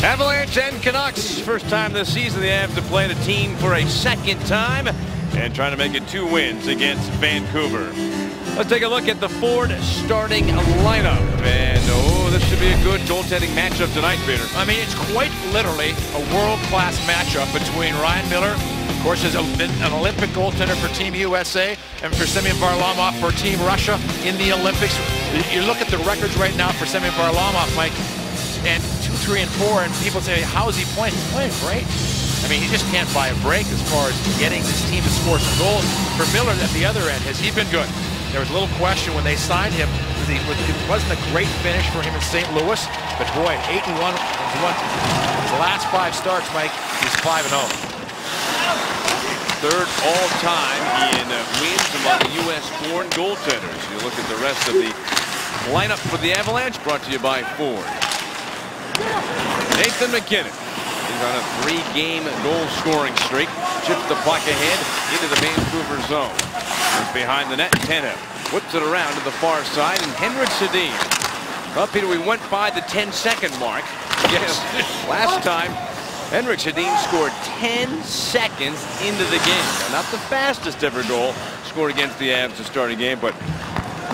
Avalanche and Canucks. First time this season they have to play the team for a second time and trying to make it 2 wins against Vancouver. Let's take a look at the Ford starting lineup. And this should be a good goaltending matchup tonight, Peter. I mean, it's quite literally a world-class matchup between Ryan Miller, of course, is an Olympic goaltender for Team USA, and for Semyon Varlamov for Team Russia in the Olympics. You look at the records right now for Semyon Varlamov, Mike, and 2, 3, and 4, and people say, how's he playing? He's playing great. I mean, he just can't buy a break as far as getting this team to score some goals. For Miller at the other end, has he been good? There was a little question when they signed him. It wasn't a great finish for him in St. Louis, but boy, 8-1. The last 5 starts, Mike, he's 5-0. Third all-time in wins among U.S.-born goaltenders. You look at the rest of the lineup for the Avalanche, brought to you by Ford. Nathan MacKinnon is on a 3-game goal-scoring streak. Chips the puck ahead into the Vancouver zone. He's behind the net. Tanev whips it around to the far side, and Henrik Sedin. Well, Peter, we went by the 10-second mark. Yes, last time Henrik Sedin scored 10 seconds into the game. Now, not the fastest ever goal scored against the Avs to start a game, but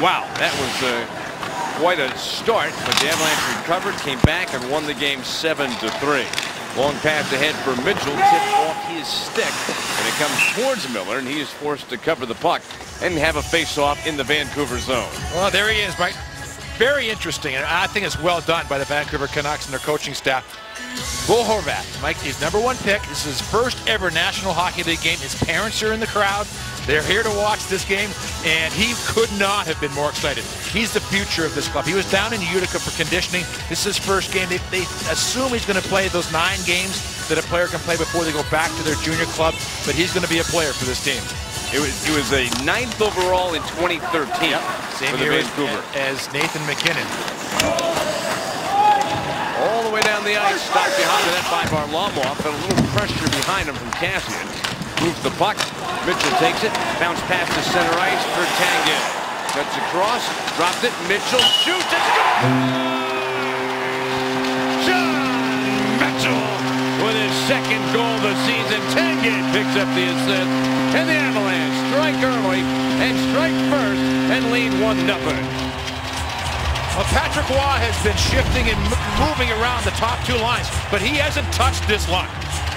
wow, that was quite a start. But the Avalanche recovered, came back, and won the game 7-3. Long pass ahead for Mitchell, tipped off his stick, and it comes towards Miller, and he is forced to cover the puck and have a face-off in the Vancouver zone. Well, there he is, Mike. Very interesting, and I think it's well done by the Vancouver Canucks and their coaching staff. Bo Horvat, Mike, his #1 pick. This is his first ever National Hockey League game. His parents are in the crowd. They're here to watch this game, and he could not have been more excited. He's the future of this club. He was down in Utica for conditioning. This is his first game. They assume he's going to play those 9 games that a player can play before they go back to their junior club, but he's going to be a player for this team. He was a 9th overall in 2013 Same for the year Vancouver. as Nathan MacKinnon. All the way down the ice, stopped behind the net by Varlamov, and a little pressure behind him from Cassian. Moves the puck, Mitchell takes it, bounce past the center ice for Tanguay. Cuts across, drops it, Mitchell shoots, it's good! John Mitchell with his 2nd goal of the season. Tanguay picks up the assist, and the Avalanche strike early and strike first and lead 1-0. Well, Patrick Roy has been shifting and moving around the top 2 lines, but he hasn't touched this line.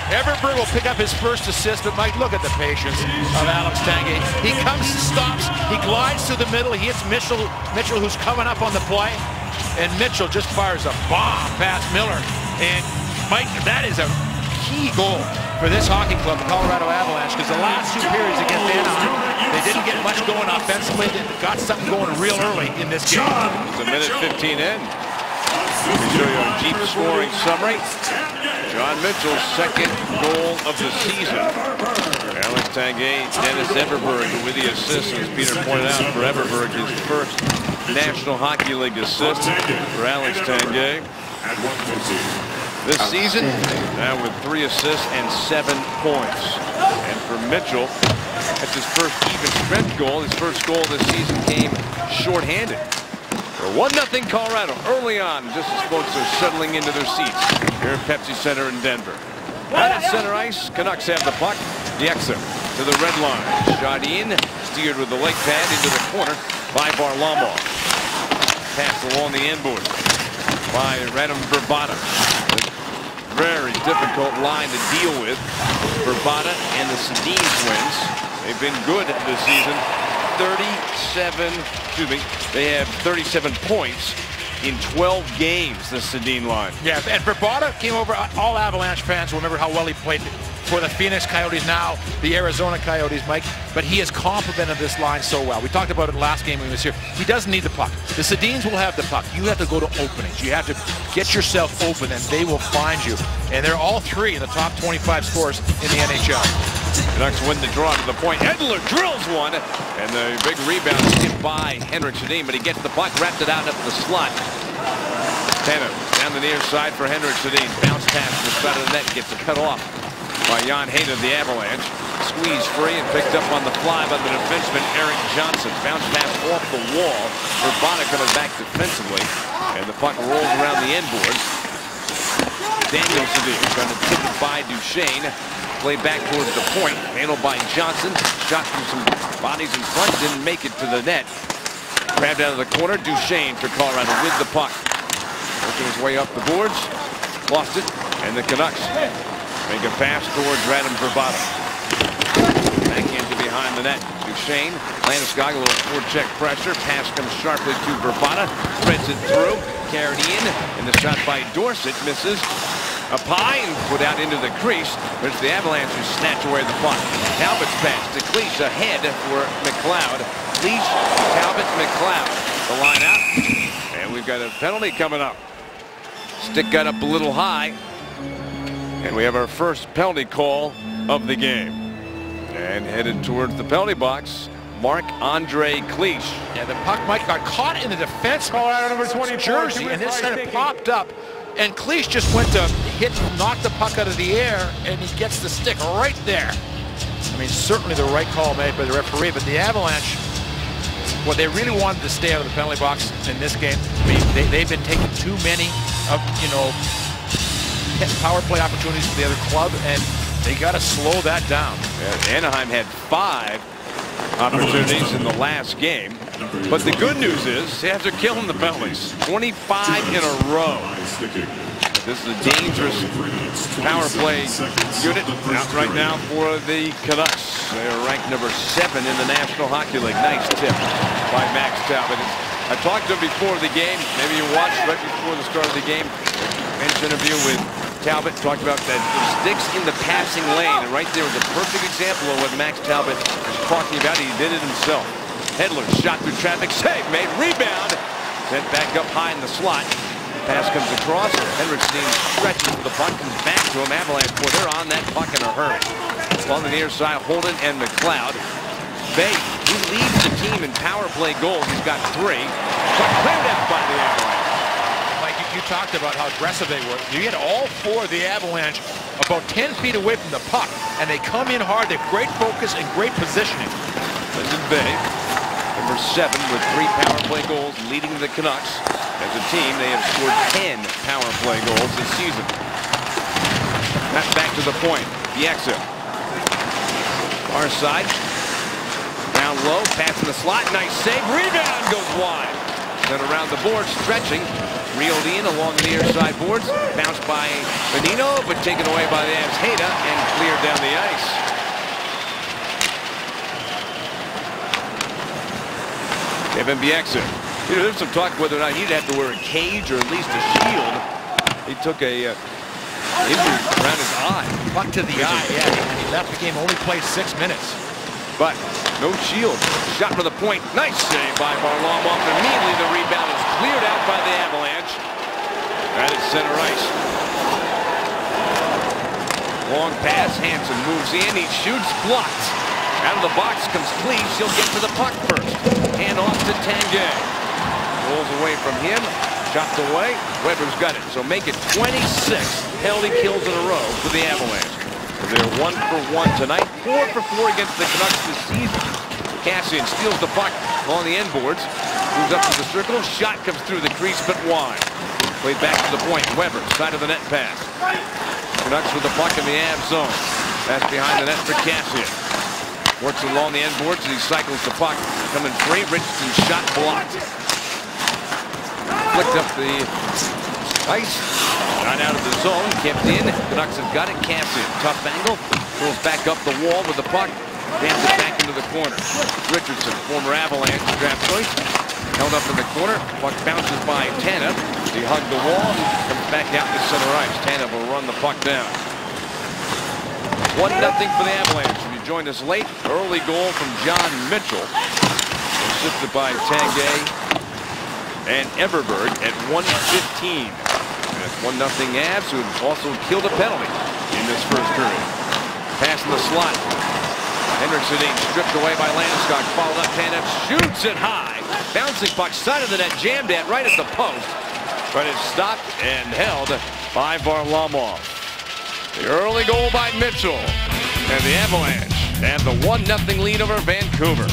Everberg will pick up his first assist, but Mike, look at the patience of Alex Tanguay. He comes, stops, he glides to the middle, he hits Mitchell who's coming up on the play, and Mitchell just fires a bomb past Miller. And Mike, that is a key goal for this hockey club, the Colorado Avalanche, because the last 2 periods against Anaheim, they didn't get much going offensively. They got something going real early in this game. It's a minute 15 in. Let me show you a deep scoring summary. John Mitchell's 2nd goal of the season. Alex Tanguay, Dennis Everberg with the assist, as Peter pointed out, for Everberg, his first National Hockey League assist for Alex Tanguay. This season, now with 3 assists and 7 points. And for Mitchell, that's his first even strength goal. His first goal this season came shorthanded. For 1-0 Colorado early on, just as folks are settling into their seats here at Pepsi Center in Denver. Out at center ice, Canucks have the puck. Yeksa to the red line. Shot in, steered with the leg pad into the corner by Varlamov. Pass along the end board by Radim Vrbata. Very difficult line to deal with. Vrbata and the Sedin twins. They've been good this season. They have 37 points in 12 games, the Sedin line. Yeah, and Vrbata came over. All Avalanche fans will remember how well he played for the Phoenix Coyotes, now the Arizona Coyotes, Mike. But he has complemented this line so well. We talked about it last game when he was here. He doesn't need the puck. The Sedins will have the puck. You have to go to openings. You have to get yourself open, and they will find you. And they're all 3 in the top 25 scores in the NHL. Canucks win the draw to the point. Edler drills one, and the big rebound is hit by Henrik Sedin, but he gets the puck, wrapped it out up the slot. Tanev down the near side for Henrik Sedin. Bounce pass to the side of the net, gets it cut off by Jan Hayden of the Avalanche. Squeezed free and picked up on the fly by the defenseman Eric Johnson. Bounce pass off the wall. Vrbata coming back defensively, and the puck rolls around the end boards. Daniel Sedin trying to tip it by Duchesne. Play back towards the point. Handled by Johnson. Shot through some bodies in front. Didn't make it to the net. Grabbed out of the corner. Duchesne for Colorado with the puck. Working his way up the boards. Lost it. And the Canucks make a pass towards Radim Vrbata. Back into behind the net. Duchesne. Landeskog a little forecheck pressure. Pass comes sharply to Vrbata. Threads it through. Carried in. And the shot by Dorsett misses. Up high and put out into the crease. But it's the Avalanche who snatch away the puck. Talbot's pass to Cleach ahead for McLeod. Cleach, Talbot, McLeod. The line out. And we've got a penalty coming up. Stick got up a little high. And we have our first penalty call of the game. And headed towards the penalty box, Marc-Andre Cleach. Yeah, the puck might got caught in the defense. Colorado number 24, jersey, and this kind of popped up. And Cleach just went to knock the puck out of the air, and he gets the stick right there. I mean, certainly the right call made by the referee, but the Avalanche, well, they really wanted to stay out of the penalty box in this game. I mean, they've been taking too many of, power play opportunities for the other club, and they got to slow that down. Yeah, Anaheim had 5 opportunities in the last game. But the good news is, they're killing the penalties. 25 in a row. This is a dangerous power play unit out right now for the Canucks. They are ranked number 7 in the National Hockey League. Nice tip by Max Talbot. I talked to him before the game. Maybe you watched right before the start of the game. Bench interview with Talbot. Talked about that sticks in the passing lane. And right there was a perfect example of what Max Talbot is talking about. He did it himself. Hedler shot through traffic. Save made. Rebound. Sent back up high in the slot. Pass comes across. Henrik Sedin stretches the puck. Comes back to him. Avalanche, boy, they're on that puck in a hurry. On the near side, Holden and McLeod. Bay, he leads the team in power play goals. He's got 3. But cleared out by the Avalanche. Like you talked about how aggressive they were. You get all 4 of the Avalanche about 10 feet away from the puck, and they come in hard. They have great focus and great positioning. Lyndon Bay, number 7 with 3 power play goals, leading the Canucks. As a team, they have scored 10 power play goals this season. Back to the point. Bieksa. Far side. Down low, pass in the slot. Nice save. Rebound goes wide. Then around the board, stretching. Reeled in along the near side boards. Bounced by Benino, but taken away by the Avs Heda and cleared down the ice. Kevin Bieksa. There's some talk whether or not he'd have to wear a cage or at least a shield. He took a injury around his eye. Puck to the eye, yeah. He left the game, only played 6 minutes. But no shield. Shot for the point. Nice save by Varlamov. Immediately the rebound is cleared out by the Avalanche. That is center ice. Long pass. Hansen moves in. He shoots. Blocked. Out of the box comes Cleach. He'll get to the puck first. Hand off to Tanguay. Rolls away from him. Chopped away. Weber's got it. So make it 26 penalty kills in a row for the Avalanche. They're 1 for 1 tonight. 4 for 4 against the Canucks this season. Kassian steals the puck along the end boards. Moves up to the circle. Shot comes through the crease but wide. Played back to the point. Weber, side of the net pass. Canucks with the puck in the Avs zone. Pass behind the net for Kassian. Works along the end boards as he cycles the puck. Coming free. Richardson shot blocked. Flicked up the ice. Got out of the zone. Kept in. Canucks have got it. Kassian. Tough angle. Pulls back up the wall with the puck. Jams it back into the corner. Richardson, former Avalanche draft choice. Held up in the corner. Puck bounces by Tanev. He hugged the wall. Comes back out to center ice. Tanev will run the puck down. 1-0 for the Avalanche. If you joined us late, early goal from John Mitchell. Assisted by Tanguay and Everberg at 1:15. That's 1-0 Avs, who also killed a penalty in this first period. Pass in the slot. Henrik Sedin stripped away by Landeskog. Followed up. Tanev shoots it high. Bouncing puck, side of the net, jammed at right at the post. But it's stopped and held by Varlamov. The early goal by Mitchell. And the Avalanche have the 1-0 lead over Vancouver.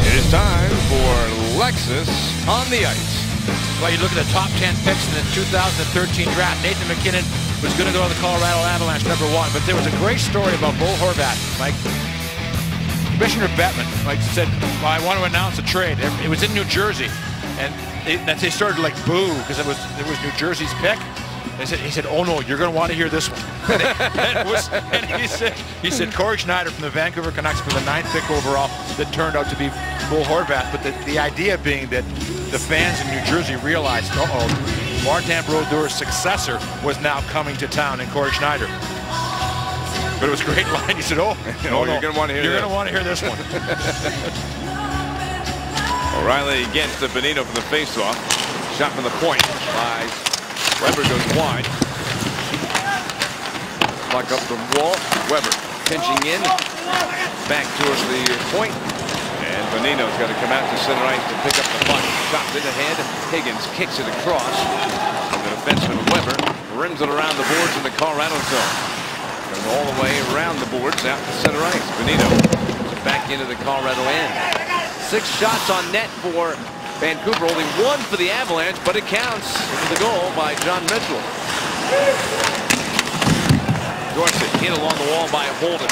It is time for Lexus on the Ice. Well, you look at the top 10 picks in the 2013 draft. Nathan MacKinnon was going to go to the Colorado Avalanche, #1. But there was a great story about Bo Horvat, Mike. Commissioner Bettman, Mike, said, well, I want to announce a trade. It was in New Jersey. And they started like boo because it was New Jersey's pick. He said, oh no, you're going to want to hear this one. and he said Corey Schneider from the Vancouver Canucks for the 9th pick overall that turned out to be Bo Horvat. But the idea being that the fans in New Jersey realized, Martin Brodeur's successor was now coming to town in Corey Schneider. But it was a great line. He said, no, you're going to want to hear You're going to want to hear this one. O'Reilly against the Bonino for the faceoff. Shot from the point by Weber, goes wide. Puck up the wall. Weber pinching in. Back towards the point. And Bonino's got to come out to center ice to pick up the puck. Chops it ahead. Higgins kicks it across. And the defenseman Weber rims it around the boards in the Colorado zone. Goes all the way around the boards out to center ice. Bonino back into the Colorado end. 6 shots on net for Vancouver, only 1 for the Avalanche, but it counts into the goal by John Mitchell. Dorsett hit along the wall by Holden.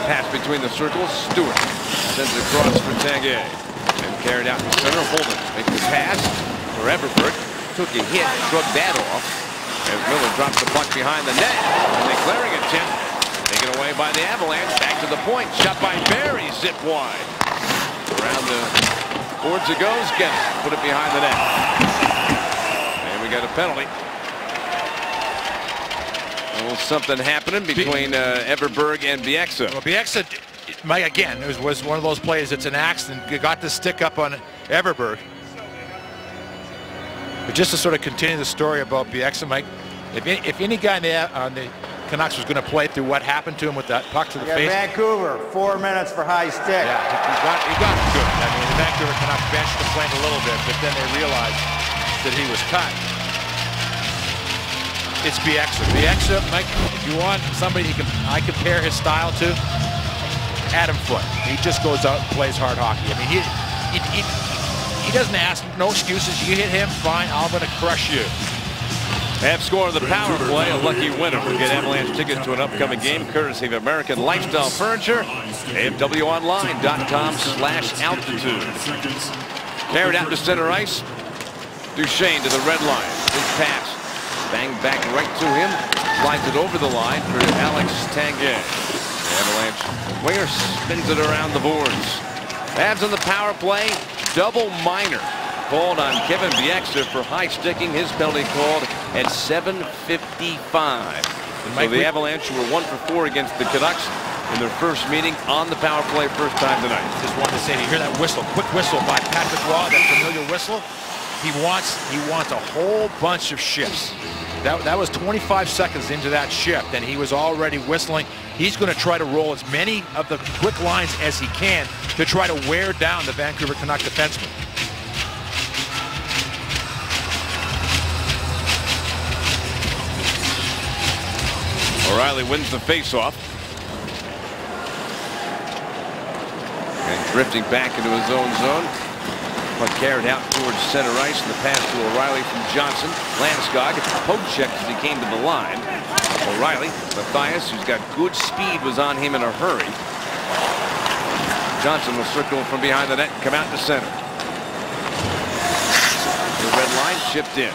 Pass between the circles. Stewart sends it across for Tanguay. And carried out in center. Holden makes the pass for Everberg. Took a hit, shrugged that off. As Miller drops the puck behind the net. And the clearing attempt taken away by the Avalanche. Back to the point. Shot by Barry. Zip wide. Around the boards it goes. Get it. Put it behind the net. And we got a penalty. A little something happening between Everberg and Bieksa. Well, Bieksa, Mike, again, it was one of those plays that's an accident. You got the stick up on Everberg. But just to sort of continue the story about Bieksa, Mike, if any guy on the Canucks was going to play through what happened to him with that puck to the face. Vancouver, 4 minutes for high stick. Yeah, he got it good. I mean, the Vancouver Canucks benched the plane a little bit, but then they realized that he was cut. It's Bieksa. Bieksa, Mike, if you want somebody I compare his style to, Adam Foote. He just goes out and plays hard hockey. I mean, he doesn't ask, no excuses. You hit him, fine, I'm going to crush you. Half score of the power play. A lucky winner will get Avalanche tickets to an upcoming game, courtesy of American Lifestyle Furniture. AFWOnline.com/altitude. Carried out to center ice. Duchesne to the red line. His pass. Bang back right to him. Slides it over the line for Alex Tanguay. The Avalanche winger spins it around the boards. Avs on the power play. Double minor called on Kevin Bieksa for high sticking. His penalty called at 7:55. So the Avalanche were 1 for 4 against the Canucks in their first meeting on the power play, first time tonight. Just wanted to say, you hear that whistle, quick whistle by Patrick Roy, that familiar whistle. He wants a whole bunch of shifts. That was 25 seconds into that shift, and he was already whistling. He's going to try to roll as many of the quick lines as he can to try to wear down the Vancouver Canuck defenseman. O'Reilly wins the faceoff. And drifting back into his own zone. Puck carried out towards center ice, and the pass to O'Reilly from Johnson. Landeskog poke checked as he came to the line. O'Reilly, Matthias, who's got good speed, was on him in a hurry. Johnson will circle from behind the net and come out to center. The red line chipped in.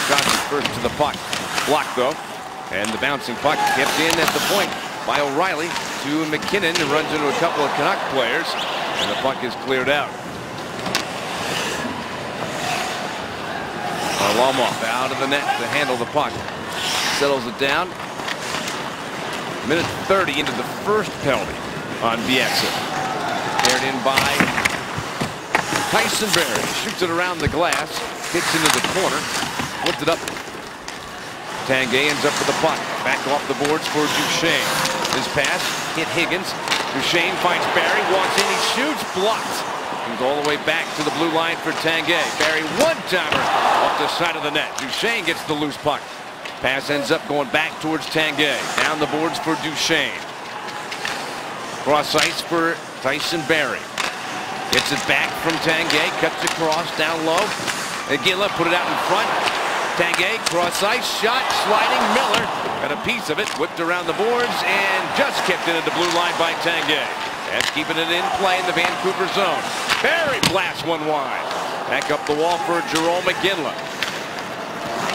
Johnson first to the puck. Blocked though. And the bouncing puck kept in at the point by O'Reilly to MacKinnon, who runs into a couple of Canuck players. And the puck is cleared out. Varlamov out of the net to handle the puck. Settles it down. Minute 30 into the first penalty on Bieksa. Carried in by Tyson Barrie. Shoots it around the glass. Hits into the corner. Flipped it up. Tanguay ends up with the puck. Back off the boards for Duchesne. His pass hit Higgins. Duchesne finds Barrie. Walks in. He shoots. Blocked. Comes all the way back to the blue line for Tanguay. Barrie one-timer off the side of the net. Duchesne gets the loose puck. Pass ends up going back towards Tanguay. Down the boards for Duchesne. Cross ice for Tyson Barrie. Gets it back from Tanguay, cuts across, down low. Iginla put it out in front. Tanguay, cross ice, shot, sliding. Miller got a piece of it, whipped around the boards, and just kept it at the blue line by Tanguay. That's keeping it in play in the Vancouver zone. Barry blasts one wide. Back up the wall for Jarome Iginla.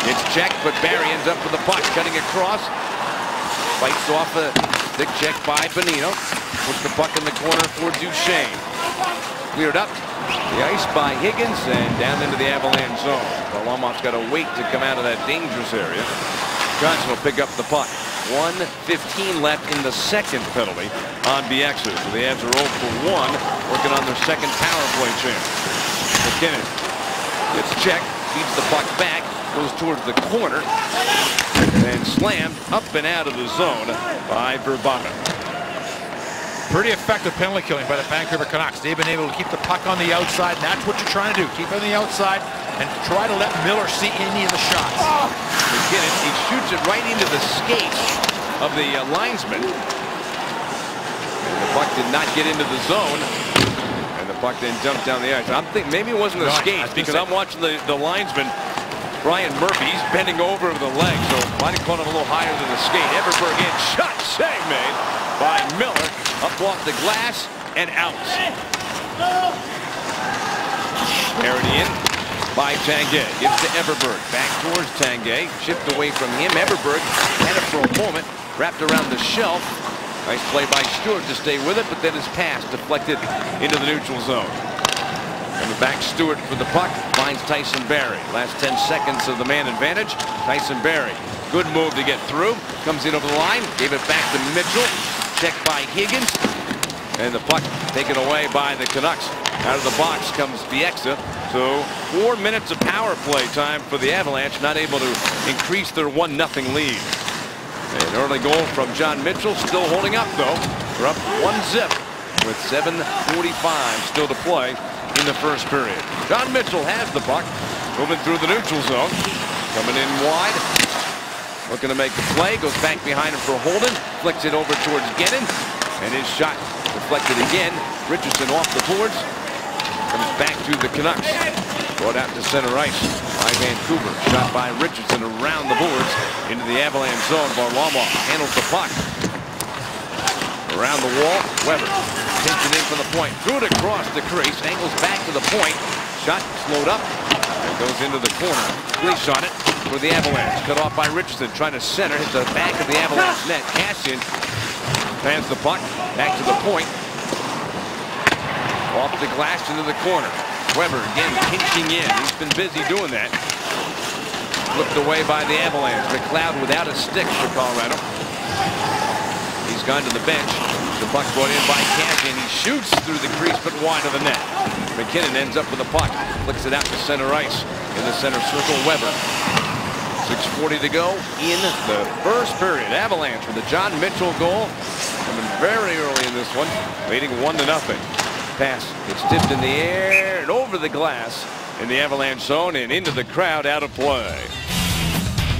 It's checked, but Barry ends up with the puck, cutting across. Fights off a stick check by Bonino. Puts the puck in the corner for Duchesne. Cleared up the ice by Higgins and down into the Avalanche zone. Varlamov's got to wait to come out of that dangerous area. Johnson will pick up the puck. 1:15 left in the second penalty on Bieksa. So the Avs are 0 for 1, working on their second power play chance. McKinnon gets checked, feeds the puck back, goes towards the corner, and slammed up and out of the zone by Verbata. Pretty effective penalty killing by the Vancouver Canucks. They've been able to keep the puck on the outside, and that's what you're trying to do. Keep it on the outside and try to let Miller see any of the shots. McKinnon, he shoots it right into the skates of the linesman. And the puck did not get into the zone. And the puck then jumped down the ice. I'm thinking maybe it wasn't the skates, because I'm watching the linesman, Brian Murphy. He's bending over the leg, so might have caught him a little higher than the skate. Everberg in, shot, save made by Miller. Up off the glass and out. Carried in by Tanguay. Gives to Everberg. Back towards Tanguay. Shift away from him. Everberg had it for a moment. Wrapped around the shelf. Nice play by Stewart to stay with it, but then his pass deflected into the neutral zone. Coming back, Stewart for the puck. Finds Tyson Barrie. Last 10 seconds of the man advantage. Tyson Barrie. Good move to get through. Comes in over the line. Gave it back to Mitchell. Checked by Higgins, and the puck taken away by the Canucks. Out of the box comes Bieksa. So 4 minutes of power play time for the Avalanche, not able to increase their 1-0 lead. An early goal from John Mitchell, still holding up though. We're up 1-0 with 7:45 still to play in the first period. John Mitchell has the puck, moving through the neutral zone, coming in wide. Looking to make the play, goes back behind him for Holden, flicks it over towards Gedden, and his shot deflected again. Richardson off the boards, comes back to the Canucks. Brought out to center ice by Vancouver. Shot by Richardson around the boards into the Avalanche zone. Varlamov handles the puck. Around the wall, Weber takes it in from the point, threw it across the crease, angles back to the point. Shot slowed up and goes into the corner. Gleason on it for the Avalanche. Cut off by Richardson, trying to center, hit the back of the Avalanche net. Kassian fans the puck back to the point. Off the glass into the corner. Weber again pinching in. He's been busy doing that. Flipped away by the Avalanche. McLeod without a stick for Colorado. He's gone to the bench. The puck's brought in by Kassian. He shoots through the crease but wide of the net. McKinnon ends up with the puck. Flicks it out to center ice. In the center circle, Weber. 6:40 to go in the first period. Avalanche with a John Mitchell goal. Coming very early in this one. Leading 1-0. Pass gets tipped in the air and over the glass in the Avalanche zone and into the crowd, out of play.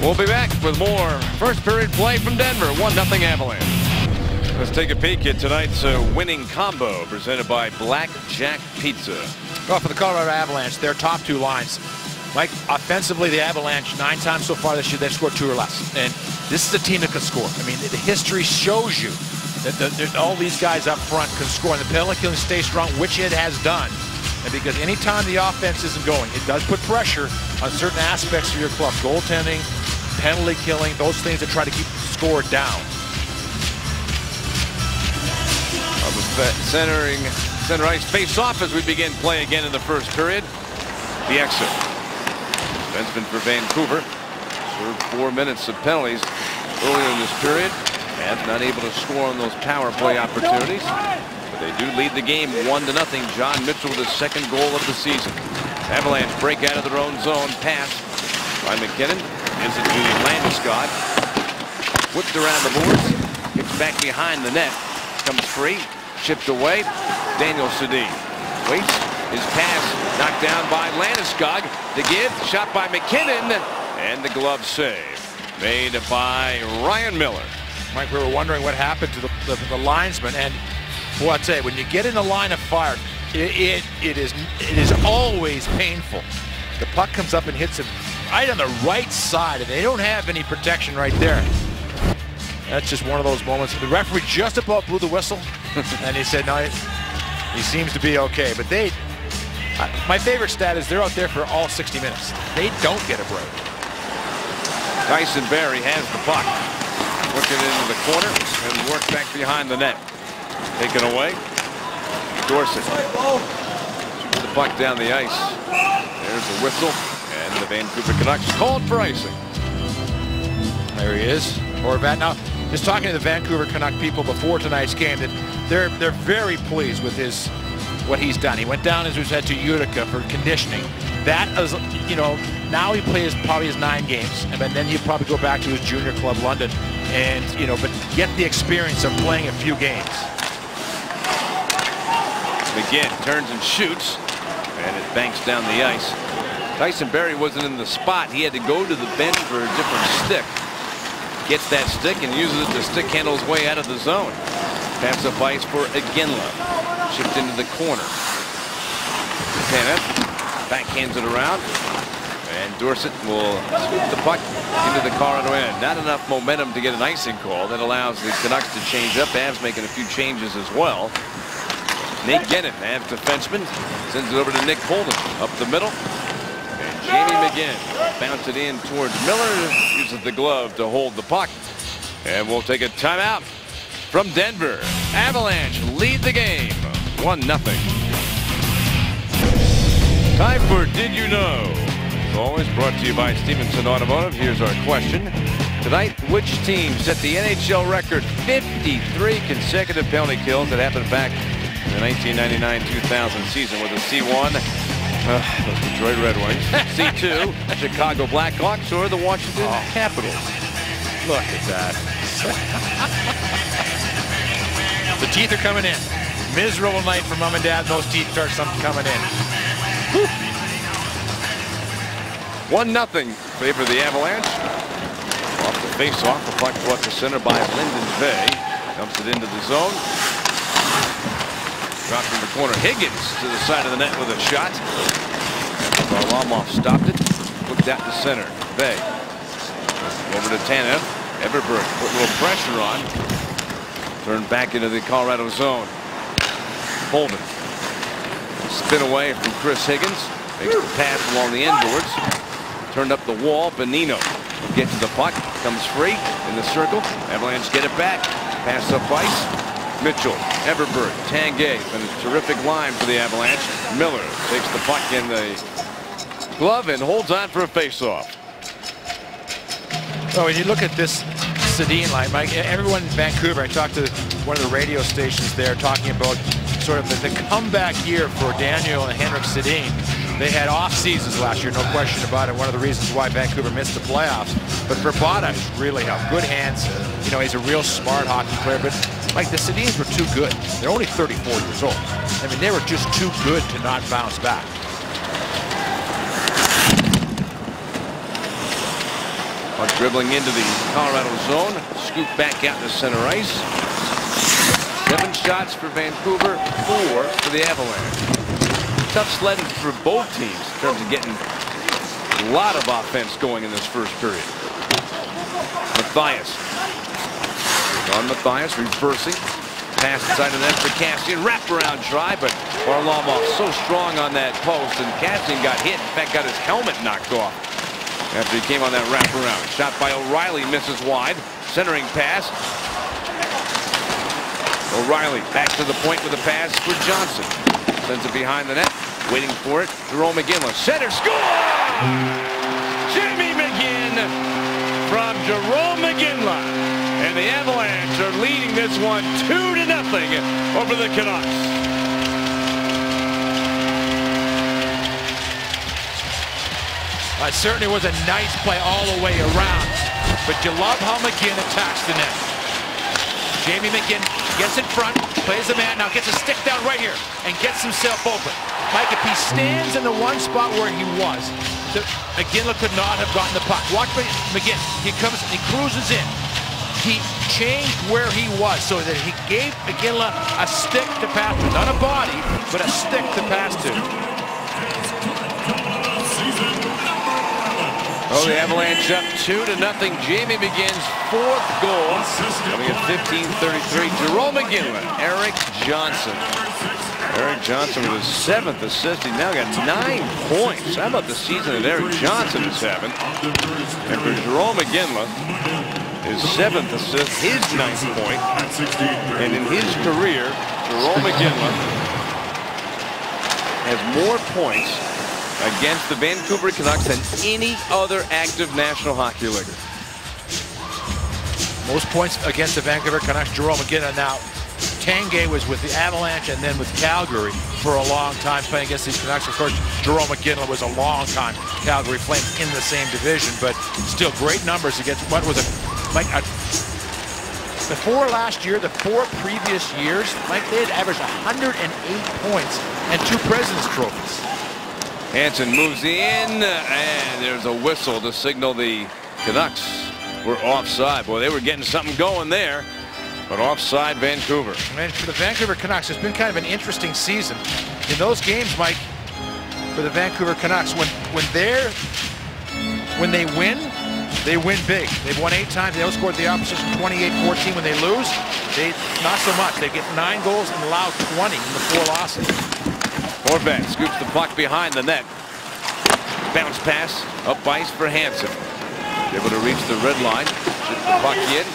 We'll be back with more first period play from Denver. 1-0 Avalanche. Let's take a peek at tonight's winning combo presented by Blackjack Pizza. Well, for the Colorado Avalanche, their top two lines. Mike, offensively, the Avalanche, 9 times so far this year, they've scored 2 or less. And this is a team that can score. I mean, the history shows you that all these guys up front can score. And the penalty killing stays strong, which it has done. And because anytime the offense isn't going, it does put pressure on certain aspects of your club. Goaltending, penalty killing, those things that try to keep the score down. Center ice face-off as we begin play again in the first period. Bieksa. Defenseman for Vancouver. Served 4 minutes of penalties earlier in this period. Avs not able to score on those power play opportunities. But they do lead the game 1-0. John Mitchell with his second goal of the season. Avalanche break out of their own zone. Pass by McKinnon. Gives it to Landeskog. Whipped around the boards. Gets back behind the net. Comes free. Chipped away. Daniel Sedin waits. His pass knocked down by Landeskog. To give. Shot by McKinnon. And the glove save made by Ryan Miller. Mike, we were wondering what happened to the linesman. And boy, I'd say, when you get in the line of fire, It is always painful. The puck comes up and hits him right on the right side, and they don't have any protection right there. That's just one of those moments. The referee just about blew the whistle, and he said, no, he seems to be okay. But my favorite stat is they're out there for all 60 minutes. They don't get a break. Tyson Barrie has the puck. Working into the corner and work back behind the net. Taken away. Dorsett. Shoots the puck down the ice. There's a whistle. And the Vancouver Canucks called for icing. There he is. Horvat. Now, just talking to the Vancouver Canuck people before tonight's game, that they're very pleased with what he's done. He went down, as we said, to Utica for conditioning. That is, you know, now he plays probably his 9 games, and then he'll probably go back to his junior club, London, and, you know, but get the experience of playing a few games. McGinn turns and shoots, and it banks down the ice. Tyson Barrie wasn't in the spot. He had to go to the bench for a different stick. Gets that stick and uses it to stick handle his way out of the zone. Pass up ice for Iginla. Chipped into the corner. Tanev backhands it around. And Dorsett will scoop the puck into the Colorado end. Not enough momentum to get an icing call. That allows the Canucks to change up. Avs making a few changes as well. Nate Gennin, Avs defenseman, sends it over to Nick Holden. Up the middle. And Jamie McGinn bounce it in towards Miller. Uses the glove to hold the puck. And we'll take a timeout from Denver. Avalanche lead the game 1-0. Time for Did You Know? As always, brought to you by Stevenson Automotive. Here's our question. Tonight, which team set the NHL record 53 consecutive penalty kills that happened back in the 1999-2000 season with a C1? Those Detroit Red Wings. C2, Chicago Blackhawks, or the Washington Capitals. Look at that. The teeth are coming in. Miserable night for mom and dad. Those teeth start coming in. 1-0 favor the Avalanche. Off the face-off, the puck brought to center by Lyndon Bay. Dumps it into the zone. Dropped in the corner. Higgins to the side of the net with a shot. Varlamov stopped it. Looked out to center. Bay. Over to Tanev. Everberg put a little pressure on. Turned back into the Colorado zone. Holden. Spin away from Chris Higgins. Makes the pass along the end boards. Turned up the wall. Bonino gets to the puck. Comes free in the circle. Avalanche get it back. Pass up ice. Mitchell, Everberg, Tanguay, and a terrific line for the Avalanche. Miller takes the puck in the glove and holds on for a face-off. Oh, when you look at this Sedin line, Mike, everyone in Vancouver, I talked to one of the radio stations there talking about sort of the comeback year for Daniel and Henrik Sedin. They had off seasons last year, no question about it. One of the reasons why Vancouver missed the playoffs. But Vrbata really helped. Good hands. You know, he's a real smart hockey player. But Mike, the Sedins were too good. They're only 34 years old. I mean, they were just too good to not bounce back. Puck dribbling into the Colorado zone. Scoop back out to center ice. 7 shots for Vancouver, 4 for the Avalanche. Tough sledding for both teams in terms of getting a lot of offense going in this first period. Mathias. On Mathias, reversing. Pass inside the net for Kassian. Wraparound try, but Varlamov so strong on that post, and Kassian got hit. In fact, got his helmet knocked off after he came on that wraparound. Shot by O'Reilly, misses wide. Centering pass. O'Reilly back to the point with a pass for Johnson. Sends it behind the net. Waiting for it. Jerome McGinley. Center score! Jimmy McGinn from Jerome McGinley. And the Avalanche are leading this one 2-0 over the Canucks. It certainly was a nice play all the way around. But you love how McGinn attacks the net. Jamie McGinn gets in front, plays the man, now gets a stick down right here and gets himself open. Mike, if he stands in the one spot where he was, McGinley could not have gotten the puck. Watch McGinn. He comes and he cruises in. He changed where he was so that he gave Iginla a stick to pass to. Not a body, but a stick to pass to. Oh, the Avalanche up 2-0. Jamie McGinn's fourth goal. Coming at 15:33. Jarome Iginla, Erik Johnson. Erik Johnson with his 7th assist. He now got 9 points. How about the season that Erik Johnson is having? And for Jarome Iginla, his 7th assist, his 9th point. And in his career, Jarome Iginla has more points against the Vancouver Canucks than any other active National Hockey League. Most points against the Vancouver Canucks, Jarome Iginla. Now, Tanguay was with the Avalanche and then with Calgary for a long time playing against these Canucks. Of course, Jarome Iginla was a long time Calgary Flame in the same division, but still great numbers against what was before last year, the 4 previous years, Mike, they had averaged 108 points and 2 President's Trophies. Hansen moves in, and there's a whistle to signal the Canucks were offside. Boy, they were getting something going there, but offside Vancouver. And for the Vancouver Canucks, it's been kind of an interesting season. In those games, Mike, for the Vancouver Canucks, when they win big. They've won 8 times. They outscored the opposition 28-14. When they lose, not so much. They get 9 goals and allow 20 in the 4 losses. Horvat scoops the puck behind the net. Bounce pass up ice for Hansen. Able to reach the red line. Ship the puck in.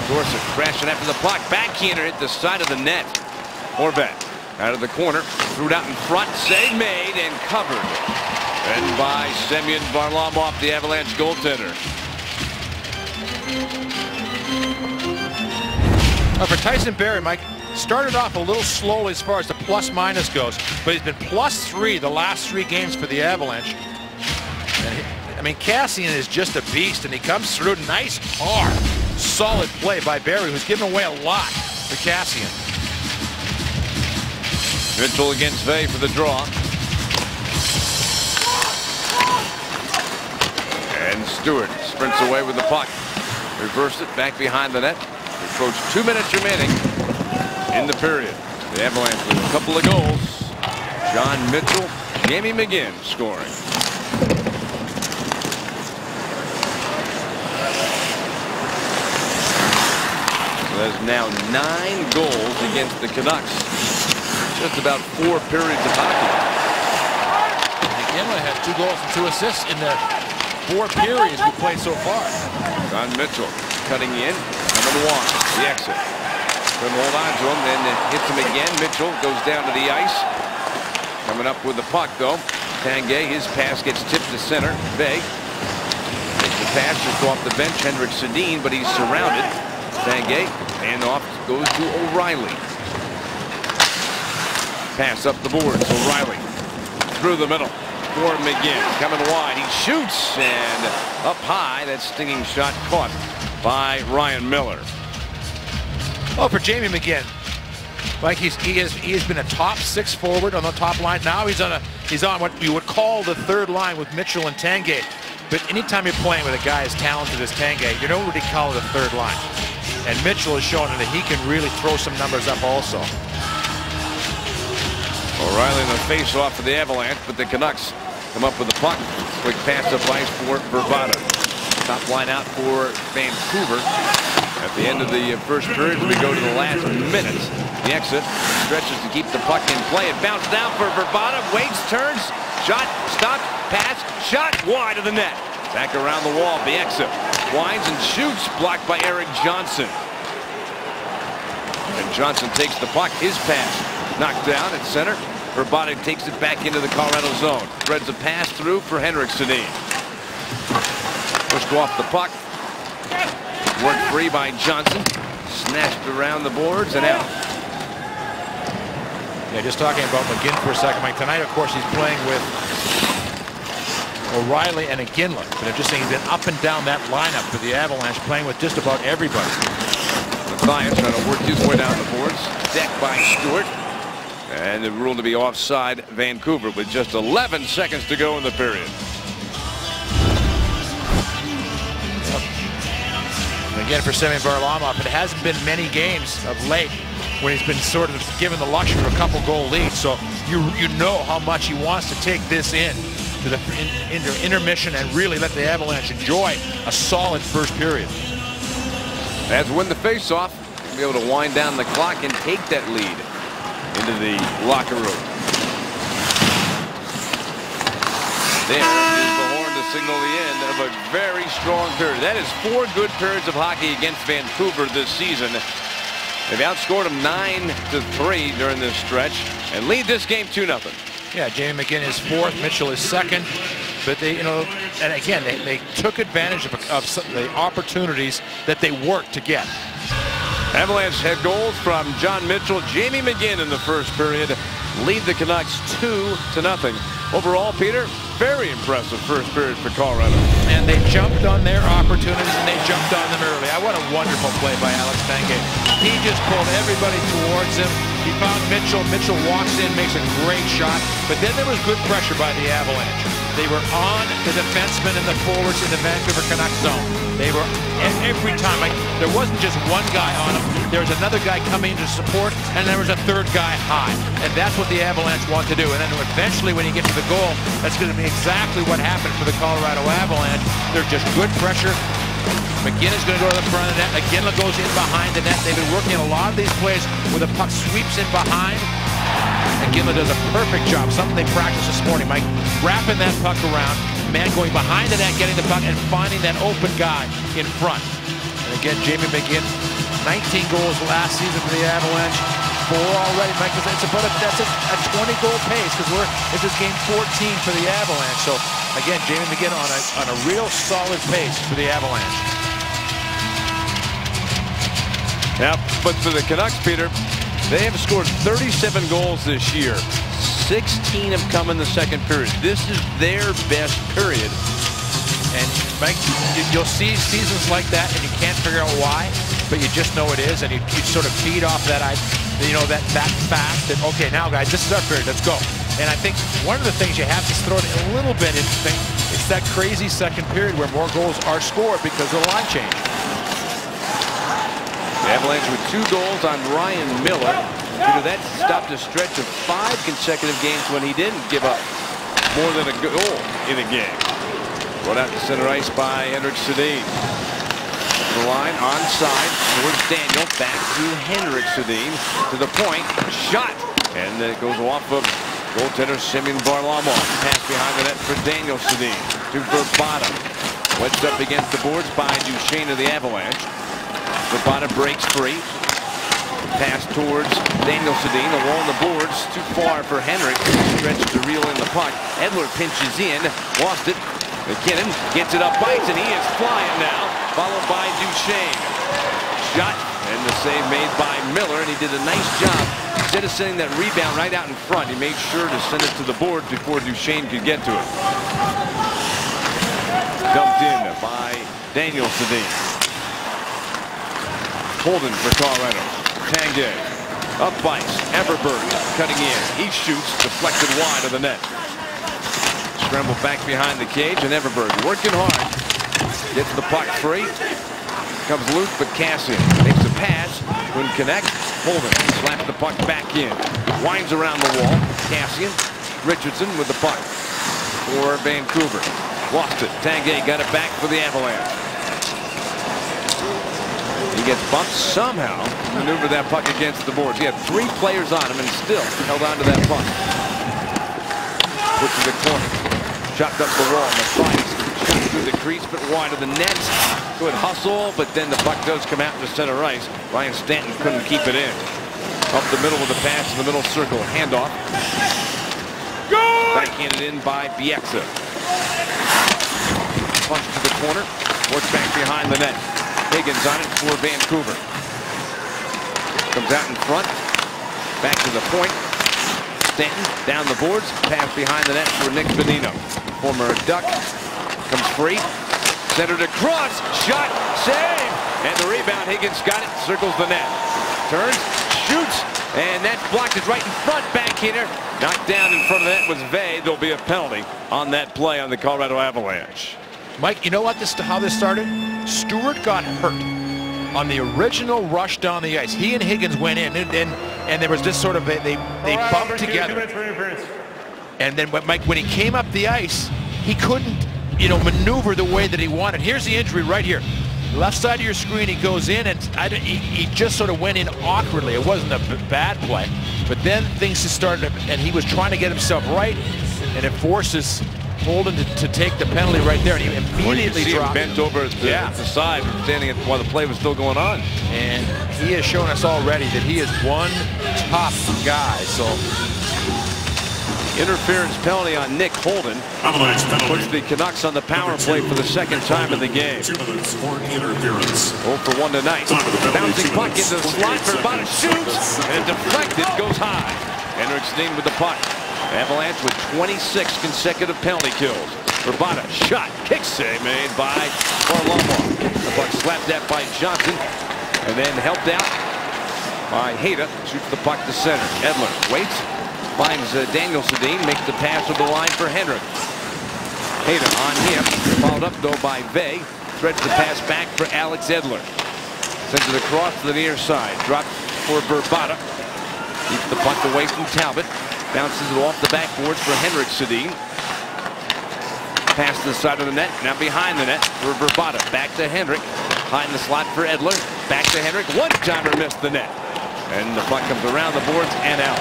Dorsett crashing after the puck. Backhander hit the side of the net. Horvat out of the corner. Threw it out in front. Save made and covered. And by Semyon Varlamov, the Avalanche goaltender. For Tyson Barrie, Mike, started off a little slowly as far as the plus-minus goes, but he's been +3 the last 3 games for the Avalanche. I mean, Kassian is just a beast, and he comes through. Nice, hard, solid play by Barrie, who's given away a lot for Kassian. Mitchell against Vey for the draw. And Stewart sprints away with the puck. Reversed it back behind the net. Approach 2 minutes remaining in the period. The Avalanche with a couple of goals. John Mitchell, Jamie McGinn scoring. So there's now 9 goals against the Canucks. Just about 4 periods of hockey. McGinley had 2 goals and 2 assists in the 4 periods we played so far. John Mitchell cutting in, coming wide, the exit. Couldn't hold on to him, then hits him again. Mitchell goes down to the ice. Coming up with the puck, though. Tanguay, his pass gets tipped to center. Vey takes the pass just off the bench. Henrik Sedin, but he's surrounded. Tanguay, and off goes to O'Reilly. Pass up the boards. O'Reilly through the middle. For McGinn, coming wide, he shoots, and up high, that stinging shot caught by Ryan Miller. Oh, for Jamie McGinn, like he has been a top 6 forward on the top line. Now he's on what you would call the 3rd line with Mitchell and Tanguay. But anytime you're playing with a guy as talented as Tanguay, you know what they call the 3rd line. And Mitchell has shown that he can really throw some numbers up also. O'Reilly in the face-off for the Avalanche, but the Canucks come up with the puck. Quick pass up ice for Bravada. Top line out for Vancouver. At the end of the first period, we go to the last minute. The exit stretches to keep the puck in play. It bounced down for Bravada. Waits, turns, shot, stop, pass, shot wide of the net. Back around the wall. The exit winds and shoots, blocked by Erik Johnson. And Johnson takes the puck. His pass knocked down at center. Bravada takes it back into the Colorado zone. Threads a pass through for Henrik Sedin. Pushed off the puck. Worked free by Johnson. Snatched around the boards and out. Yeah, just talking about McGinn for a second, Mike. Tonight, of course, he's playing with O'Reilly and Iginla. But I'm just saying he's been up and down that lineup for the Avalanche, playing with just about everybody. Mathias trying to work his way down the boards. Decked by Stewart. And the rule to be offside Vancouver with just 11 seconds to go in the period. again, for Semyon Varlamov, it hasn't been many games of late when he's been sort of given the luxury of a couple goal lead. So you know how much he wants to take this in to the intermission and really let the Avalanche enjoy a solid first period. As win the faceoff, be able to wind down the clock and take that lead into the locker room. There is the horn to signal the end of a very strong period. That is 4 good periods of hockey against Vancouver this season. They've outscored them 9-3 during this stretch and lead this game 2-0. Yeah, Jamie McGinn is 4th, Mitchell is 2nd. But they, and again, they took advantage of the opportunities that they worked to get. Avalanche had goals from John Mitchell. Jamie McGinn in the first period lead the Canucks 2-0. Overall, Peter, very impressive first period for Colorado. And they jumped on their opportunities, and they jumped on them early. What a wonderful play by Alex Tanguay. He just pulled everybody towards him. He found Mitchell. Mitchell walks in, makes a great shot. But then there was good pressure by the Avalanche. They were on the defensemen and the forwards in the Vancouver Canucks zone. They were every time. There wasn't just one guy on them. There was another guy coming to support, and there was a third guy high. And that's what the Avalanche want to do. And then eventually, when you get to the goal, that's going to be exactly what happened for the Colorado Avalanche. They're just good pressure. McGinn is going to go to the front of the net. Iginla goes in behind the net. They've been working a lot of these plays where the puck sweeps in behind. Iginla does a perfect job, something they practiced this morning, Mike, wrapping that puck around, man going behind the net, getting the puck, and finding that open guy in front. And again, Jamie McGinn, 19 goals last season for the Avalanche, 4 already, Mike. It's about that's a 20-goal pace because this is game 14 for the Avalanche. So again, Jamie McGinn on a real solid pace for the Avalanche. Now, but for the Canucks, Peter, they have scored 37 goals this year. 16 have come in the second period. This is their best period. And Mike, you'll see seasons like that, and you can't figure out why, but you just know it is, and you sort of feed off that, that fact that, okay, now guys, this is our period, let's go. And I think one of the things you have to throw it a little bit interesting, it's that crazy second period where more goals are scored because of the line change. The Avalanche with 2 goals on Ryan Miller. That stopped a stretch of 5 consecutive games when he didn't give up more than a goal in a game. Brought out to center ice by Henrik Sedin. The line onside towards Daniel, back to Henrik Sedin to the point, shot, and it goes off of goaltender Semyon Varlamov. Pass behind the net for Daniel Sedin to Verbata. Wedged up against the boards by Duchesne of the Avalanche. Verbata breaks free. Pass towards Daniel Sedin along the boards. Too far for Henrik. Stretched to reel in the puck. Edler pinches in. Lost it. McKinnon gets it up, bites, and he is flying now. Followed by Duchesne. Shot, and the save made by Miller, and he did a nice job. Instead of sending that rebound right out in front, he made sure to send it to the board before Duchesne could get to it. Dumped in by Daniel Sedin. Holden for Colorado. Tanguay. Up ice. Everberg cutting in. He shoots. Deflected wide of the net. Scramble back behind the cage, and Everberg working hard. Gets the puck free. Comes loose, but Cassian makes a pass. Couldn't connect. Holden slaps the puck back in. Winds around the wall. Cassian. Richardson with the puck for Vancouver. Lost it. Tanguay got it back for the Avalanche. He gets bumped somehow. Maneuvered that puck against the boards. He had 3 players on him and still held on to that puck. Put to the corner. Chopped up the wall. Mathias shot through the crease, but wide of the net. Good hustle, but then the puck does come out to center ice. Ryan Stanton couldn't keep it in. Up the middle with a pass in the middle circle. Handoff. Backhanded in by Bieksa. Punch to the corner. Works back behind the net. Higgins on it for Vancouver. Comes out in front. Back to the point. Stanton down the boards. Pass behind the net for Nick Bonino. Former Duck. Comes free. Centered across. Shot. Save. And the rebound. Higgins got it. Circles the net. Turns. Shoots. And that blocked is right in front. Backhander. Knocked down in front of the net was Vey. There'll be a penalty on that play on the Colorado Avalanche. Mike, you know what? How this started? Stewart got hurt. on the original rush down the ice, he and Higgins went in, and there was this sort of they bumped together. And then Mike, when he came up the ice, he couldn't, maneuver the way that he wanted. Here's the injury right here. Left side of your screen, he goes in, and he just sort of went in awkwardly. It wasn't a bad play, but then things just started, and he was trying to get himself right, and it forces Holden to take the penalty right there, and he immediately dropped. Bent over at the side, standing while the play was still going on. And he has shown us already that he is one tough guy. So interference penalty on Nick Holden puts the Canucks on the power play for the second time in the game. 0 for 1 tonight. Bouncing puck into the slot. Verbata shoots, and deflected, goes high. Henrik Sedin with the puck. Avalanche with 26 consecutive penalty kills. Verbata shot, kick save made by Varlamov. The puck slapped at by Johnson, and then helped out by Hayda. Shoots the puck to center. Edler waits, finds Daniel Sedin, makes the pass of the line for Henrik. Hayda on him, followed up though by Vey. Threads the pass back for Alex Edler. Sends it across to the near side. Dropped for Verbata. Keeps the puck away from Talbot. Bounces it off the backboards for Henrik Sedin. Pass to the side of the net. Now behind the net for Verbata. Back to Henrik. Behind the slot for Edler. Back to Henrik. One-timer missed the net. And the puck comes around the boards and out.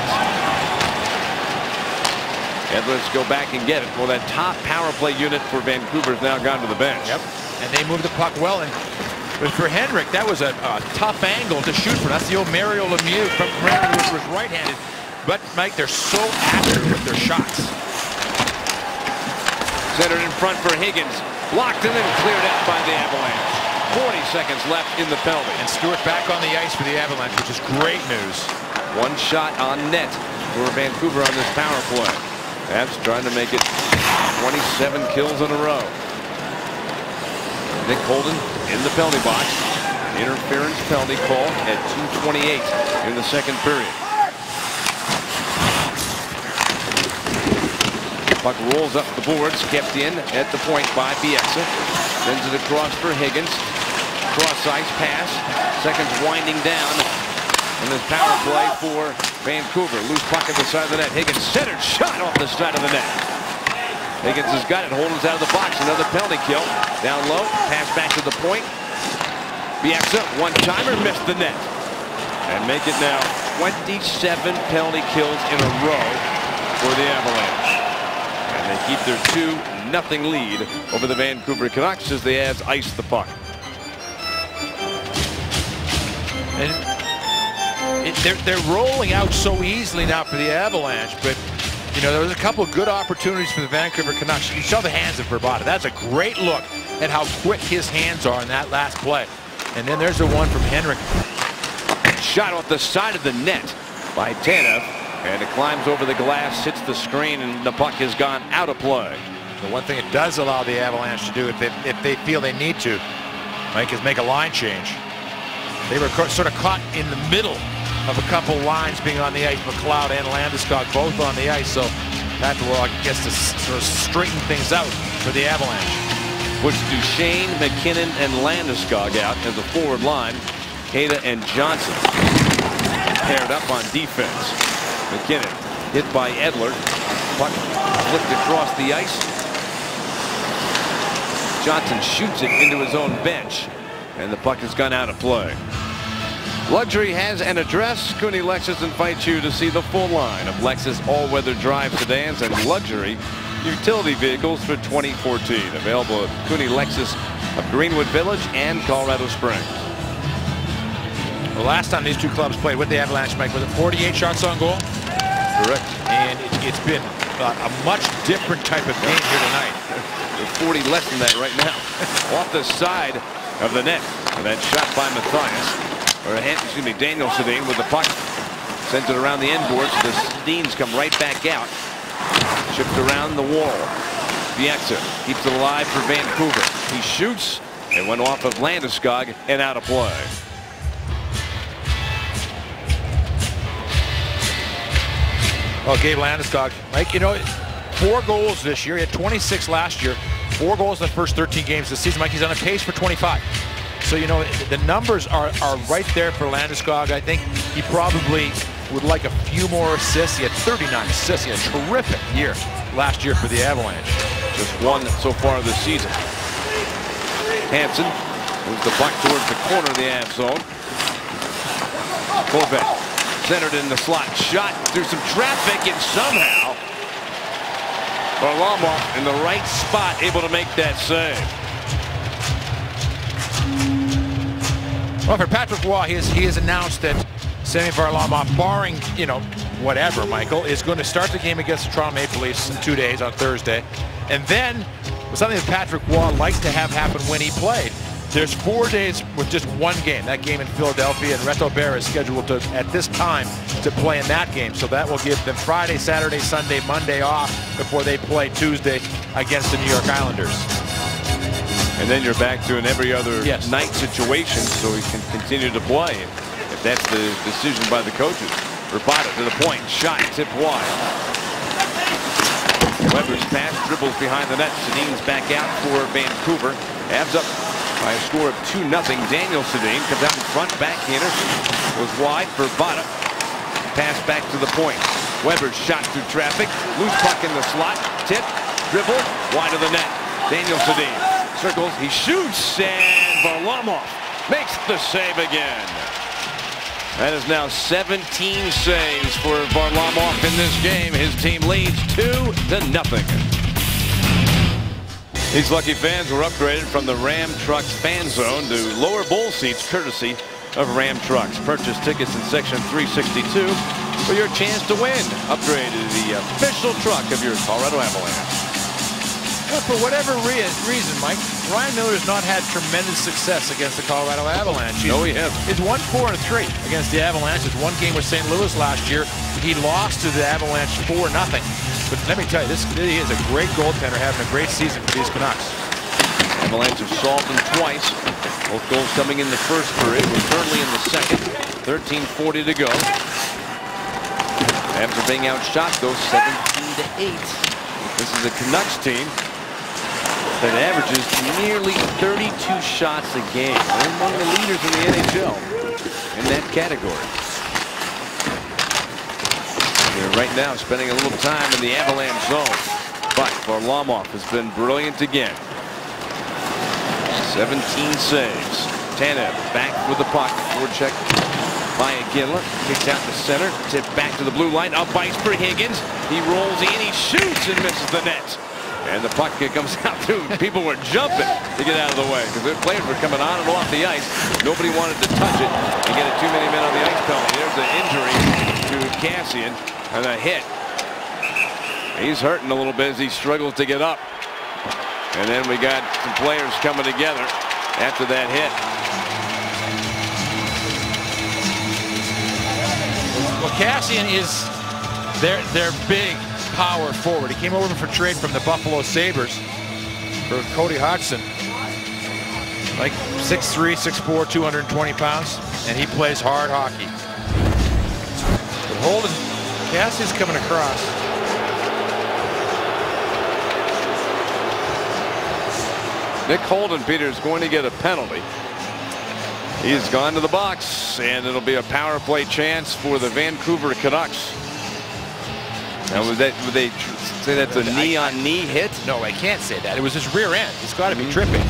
Edler's go back and get it. Well, that top power play unit for Vancouver has now gone to the bench. Yep. And they moved the puck well. But for Henrik, that was a tough angle to shoot for. That's the old Mario Lemieux from Mario, who was right-handed. But, Mike, they're so accurate with their shots. Centered in front for Higgins. Blocked and then cleared out by the Avalanche. 40 seconds left in the penalty. And Stewart back on the ice for the Avalanche, which is great news. One shot on net for Vancouver on this power play. That's trying to make it 27 kills in a row. Nick Holden in the penalty box. Interference penalty call at 2:28 in the second period. Puck rolls up the boards, kept in at the point by Bieksa. Sends it across for Higgins. Cross ice pass. Seconds winding down. And this power play for Vancouver. Loose puck at the side of the net. Higgins centered shot off the side of the net. Higgins has got it. Holden's out of the box. Another penalty kill. Down low. Pass back to the point. Bieksa, one-timer, missed the net. And make it now 27 penalty kills in a row for the Avalanche. And they keep their 2-0 lead over the Vancouver Canucks as they have iced the puck. And they're rolling out so easily now for the Avalanche, but there was a couple of good opportunities for the Vancouver Canucks. You saw the hands of Verbata. That's a great look at how quick his hands are in that last play. And then there's the one from Henrik. Shot off the side of the net by Tanev. And it climbs over the glass, hits the screen, and the puck has gone out of play. The one thing it does allow the Avalanche to do, if they feel they need to, Mike, is make a line change. They were sort of caught in the middle of a couple lines being on the ice. McLeod and Landeskog both on the ice, so that will, I guess, to sort of straighten things out for the Avalanche. Puts Duchesne, McKinnon, and Landeskog out as a forward line. Hayda and Johnson paired up on defense. McKinnon hit by Edler. Puck flipped across the ice. Johnson shoots it into his own bench, and the puck has gone out of play. Luxury has an address. Cooney Lexus invites you to see the full line of Lexus all-weather drive sedans and luxury utility vehicles for 2014. Available at Cooney Lexus of Greenwood Village and Colorado Springs. The last time these two clubs played with the Avalanche, Mike, was it 48 shots on goal? Correct. And it's been a much different type of game here tonight. There's 40 less than that right now. Off the side of the net. And that shot by Matthias. Or excuse me, Daniel Sedin with the puck. Sends it around the end boards. The Sedins come right back out. Chipped around the wall. Bieksa keeps it alive for Vancouver. He shoots. It went off of Landeskog and out of play. Well, Gabe Landeskog, Mike, 4 goals this year. He had 26 last year. 4 goals in the first 13 games this season. Mike, he's on a pace for 25. So, you know, the numbers are right there for Landeskog. I think he probably would like a few more assists. He had 39 assists. He had a terrific year last year for the Avalanche. Just one so far this season. Hansen moves the puck towards the corner of the Av zone. Corvette centered in the slot. Shot through some traffic, and somehow Varlamov in the right spot, able to make that save. Well, for Patrick Roy, he has announced that Semyon Varlamov, barring, you know, whatever, Michael, is going to start the game against the Toronto Maple Leafs in 2 days on Thursday. And then, something that Patrick Roy likes to have happen when he played, there's 4 days with just one game, that game in Philadelphia, and Reto Berra is scheduled to, at this time, to play in that game. So that will give them Friday, Saturday, Sunday, Monday off before they play Tuesday against the New York Islanders. And then you're back to an every other night situation, so he can continue to play. If that's the decision by the coaches. Rabada to the point, shot, tip wide. Weber's pass dribbles behind the net. Sedin's back out for Vancouver. Avs up by a score of 2-0. Daniel Sedin comes out in front, backhander, goes wide for Vada. Pass back to the point. Weber's shot through traffic, loose puck in the slot, tip, dribble, wide of the net. Daniel Sedin circles, he shoots, and Varlamov makes the save again. That is now 17 saves for Varlamov in this game. His team leads 2-0. These lucky fans were upgraded from the Ram Trucks fan zone to lower bowl seats courtesy of Ram Trucks. Purchase tickets in section 362 for your chance to win. Upgrade to the official truck of your Colorado Avalanche. Well, for whatever reason, Mike, Ryan Miller has not had tremendous success against the Colorado Avalanche. No, he hasn't. He's 1-4-3 against the Avalanche. His one game with St. Louis last year. He lost to the Avalanche 4-0. But let me tell you, he is a great goaltender, having a great season for these Canucks. Avalanche have solved them twice. Both goals coming in the first period, with Burnley in the second. 13:40 to go. Avs are being outshot, though, 17-8. This is a Canucks team that averages nearly 32 shots a game. They're among the leaders in the NHL in that category. They're right now spending a little time in the Avalanche zone. But Varlamov has been brilliant again. 17 saves. Tanev back with the puck. Forecheck by Iginla. Kicks out the center. Tip back to the blue line. Up ice for Higgins. He rolls in. He shoots and misses the net. And the puck comes out too. People were jumping to get out of the way because their players were coming on and off the ice. Nobody wanted to touch it and get it too many men on the ice penalty. There's an injury to Kassian and a hit. He's hurting a little bit as he struggles to get up. And then we got some players coming together after that hit. Well, Kassian is their big power forward. He came over for trade from the Buffalo Sabres for Cody Hodgson. Like 6'3", 6'4", 220 pounds, and he plays hard hockey. But Holden, Kassian's coming across. Nick Holden, Peter, is going to get a penalty. He's gone to the box, and it'll be a power play chance for the Vancouver Canucks. Now, would they say that's a knee-on-knee hit? No, I can't say that. It was his rear end. He's got to be tripping.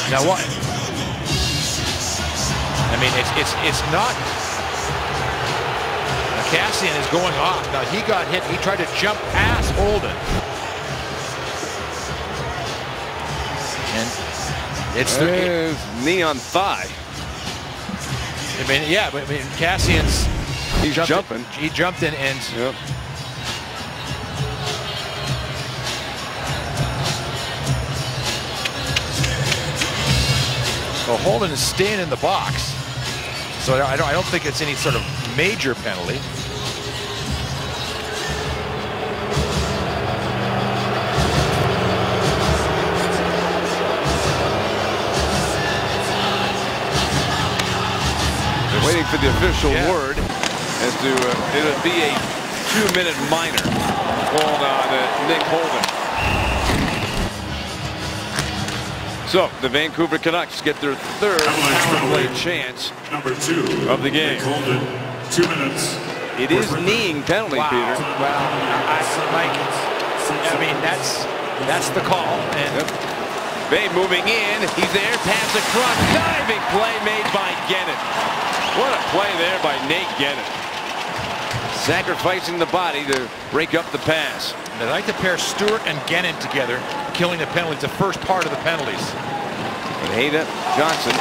Now what? I mean, it's not. Now, Kassian is going off. Now he got hit. He tried to jump past Holden, and it's the knee on thigh. I mean, yeah, but I mean, Kassian's. He's jumping. He jumped in and. Yep. Well, Holden is staying in the box, so I don't think it's any sort of major penalty. They're waiting for the official word as to it would be a 2-minute minor called on Nick Holden. So the Vancouver Canucks get their third power play chance of the game. 2 minutes. It is kneeing penalty, Peter. Well, Mike, I mean, that's the call. And Bay moving in. He's there. Pass across. Diving play made by Gennon. What a play there by Nate Gennon. Sacrificing the body to break up the pass. They like to pair Stewart and Gennon together, killing the penalties, the first part of the penalties. And Hayda Johnson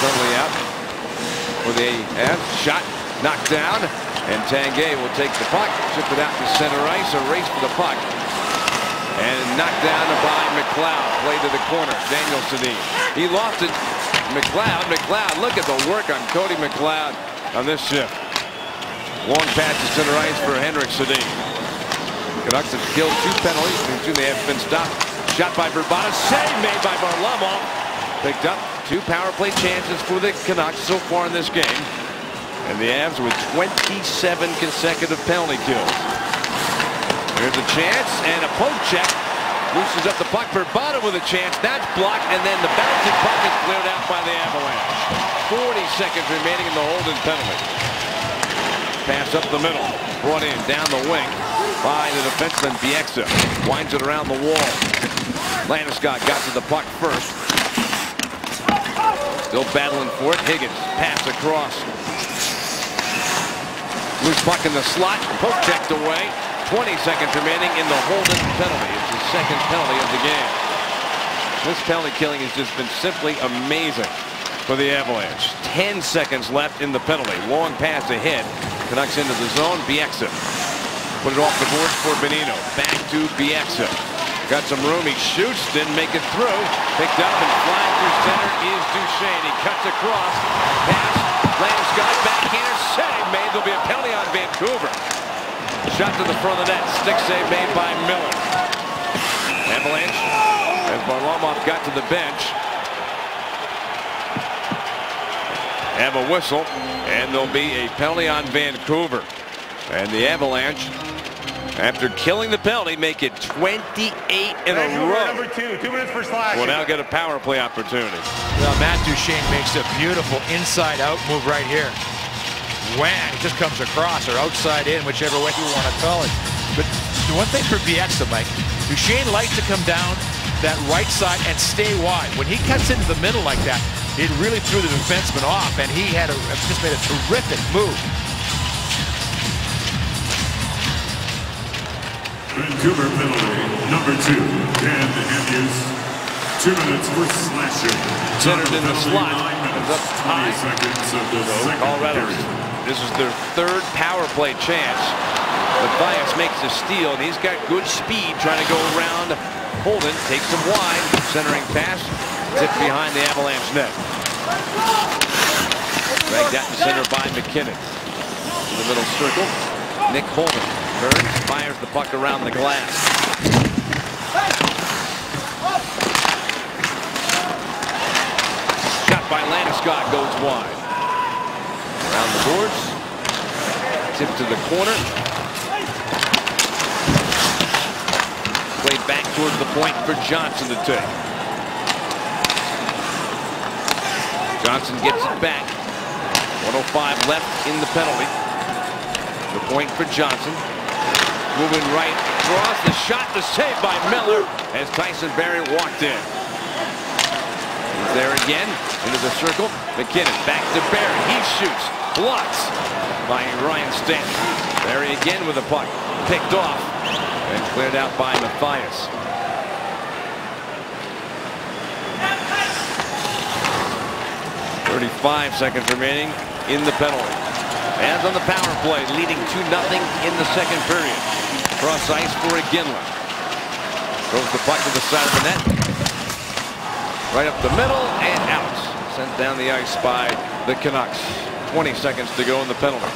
currently out with a shot knocked down. And Tanguay will take the puck, chip it out to center ice, a race for the puck. And knocked down by McLeod. Play to the corner. Daniel Sedin. He lost it. McLeod. Look at the work on Cody McLeod on this shift. Long pass to center ice for Henrik Sedin. Canucks have killed 2 penalties. They have been stopped. Shot by Vrbata. Save made by Varlamov. Picked up 2 power play chances for the Canucks so far in this game. And the Avs with 27 consecutive penalty kills. Here's a chance and a poke check. Loosens up the puck. Vrbata with a chance. That's blocked, and then the bouncing puck is cleared out by the Avalanche. 40 seconds remaining in the holding penalty. Pass up the middle. Brought in down the wing by the defenseman Bieksa. Winds it around the wall. Landeskog got to the puck first. Still battling for it. Higgins. Pass across. Loose puck in the slot. Poke checked away. 20 seconds remaining in the holding penalty. It's the second penalty of the game. This penalty killing has just been simply amazing for the Avalanche. 10 seconds left in the penalty. Long pass ahead. Canucks into the zone. Bieksa. Put it off the boards for Bonino. Back to Bieksa. Got some room. He shoots. Didn't make it through. Picked up and flying through center is Duchesne. He cuts across. Pass. Landeskog backhander save made. There'll be a penalty on Vancouver. Shot to the front of the net. Stick save made by Miller. Avalanche, as Varlamov got to the bench, have a whistle, and there'll be a penalty on Vancouver. And the Avalanche, after killing the penalty, make it 28 in a row. Number 2 minutes for Slash. Will now get a power play opportunity. well, Matt Duchesne makes a beautiful inside-out move right here. Wham! It just comes across or outside in, whichever way you want to call it. But the one thing for Bieksa, Mike, Duchesne likes to come down that right side and stay wide. When he cuts into the middle like that, it really threw the defenseman off, and he had just made a terrific move. Vancouver penalty number 2. Dan Hughes. 2 minutes for slashing. Centered in the slot. Minutes, Up high. 20 seconds of the second Colorado. period. This is their third power play chance. Mathias makes a steal, and he's got good speed trying to go around Holden. Takes him wide. Centering pass. Tipped behind the Avalanche net. Dragged out to center by McKinnon. In the middle circle. Nick Holden turns, fires the puck around the glass. Shot by Landeskog goes wide. Around the boards. Tip to the corner. Played back towards the point for Johnson to take. Johnson gets it back. 1:05 left in the penalty. The point for Johnson. Moving right across. The shot, the save by Miller as Tyson Barrie walked in. He's there again into the circle. McKinnon back to Barrie. He shoots. Blocks by Ryan Stanton. Barrie again with the puck. Picked off and cleared out by Mathias. .35 seconds remaining in the penalty. As on the power play, leading 2-0 in the second period. Cross ice for Iginla. Throws the puck to the side of the net. Right up the middle and out. Sent down the ice by the Canucks. 20 seconds to go in the penalty.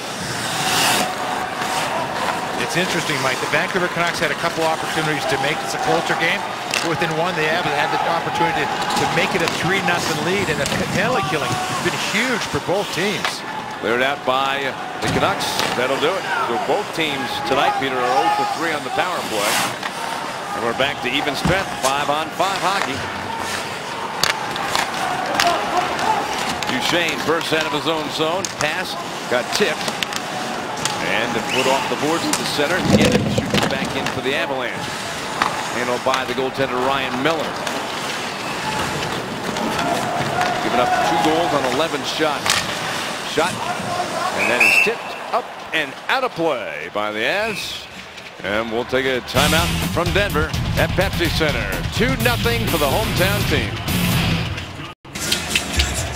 It's interesting, Mike. The Vancouver Canucks had a couple opportunities to make this a closer game. Within one, they have had the opportunity to make it a 3-0 lead, and the penalty killing has been huge for both teams. Cleared out by the Canucks. That'll do it. So both teams tonight, Peter, are 0 for 3 on the power play. And we're back to even strength, 5-on-5 hockey. Duchesne bursts out of his own zone. Pass got tipped. And put off the boards to the center. Get it. Shoots back in for the Avalanche. Handled by the goaltender Ryan Miller. Giving up 2 goals on 11 shots. Shot. And that is tipped up and out of play by the Avs. And we'll take a timeout from Denver at Pepsi Center. 2-0 for the hometown team.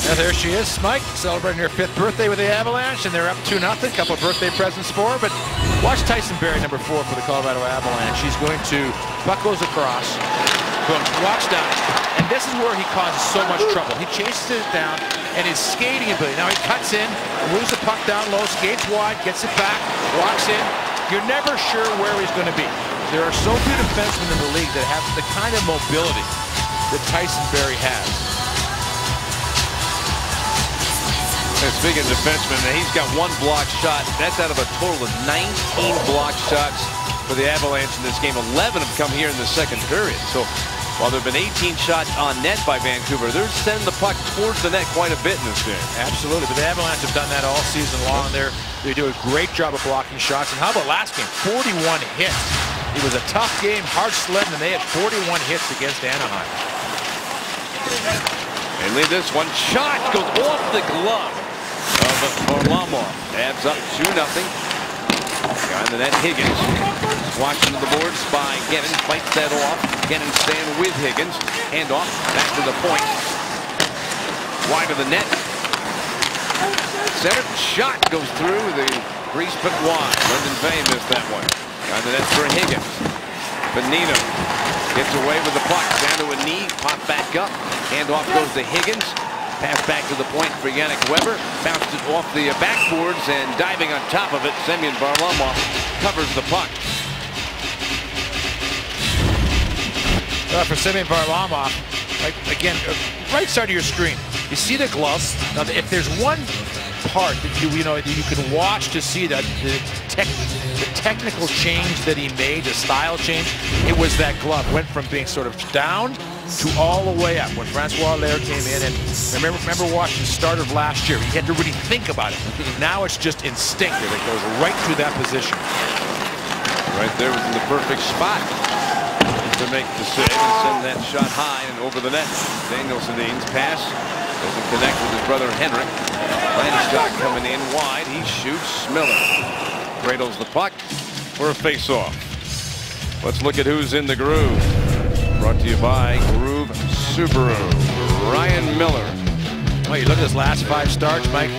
Now there she is, Mike, celebrating her 5th birthday with the Avalanche, and they're up 2-0. Couple of birthday presents for her. But watch Tyson Barrie, number 4 for the Colorado Avalanche. She's going to puck goes across, boom, walks down, and this is where he causes so much trouble. He chases it down, and his skating ability. Now he cuts in, moves the puck down low, skates wide, gets it back, walks in. You're never sure where he's going to be. There are so few defensemen in the league that have the kind of mobility that Tyson Barrie has. And speaking of defensemen, he's got 1 blocked shot. That's out of a total of 19 blocked shots for the Avalanche in this game. 11 have come here in the second period. So while there have been 18 shots on net by Vancouver, they're sending the puck towards the net quite a bit in this game. Absolutely, but the Avalanche have done that all season long. They do a great job of blocking shots. And how about last game? 41 hits. It was a tough game, hard sledding, and they had 41 hits against Anaheim. And leave this one. Shot goes off the glove of Varlamov. Adds up 2-0. Guy in the net, Higgins. Watching the boards by Gennon. Fights that off. Gennon staying with Higgins. Hand off. Back to the point. Wide of the net. Center shot goes through the crease but wide. Lyndon Vay missed that one. Guy in the net for Higgins. Bonino gets away with the puck. Down to a knee. Pop back up. Hand off goes to Higgins. Pass back to the point for Yannick Weber. Bounced it off the backboards, and diving on top of it, Semyon Varlamov covers the puck. For Semyon Varlamov, again, right side of your screen, you see the glove. Now, if there's one part that you can watch to see that the technical change that he made, the style change, it was that glove. Went from being sort of down to all the way up when Francois Allaire came in. And remember watching the start of last year, he had to really think about it. Now it's just instinctive. It goes right through that position. Right there was in the perfect spot to make the save and send that shot high and over the net. Daniel Sedin's pass doesn't connect with his brother Henrik. Landeskog coming in wide. He shoots. Miller cradles the puck for a face-off. Let's look at who's in the groove. Brought to you by Groove Subaru. Ryan Miller. Well, you look at his last 5 starts, Mike.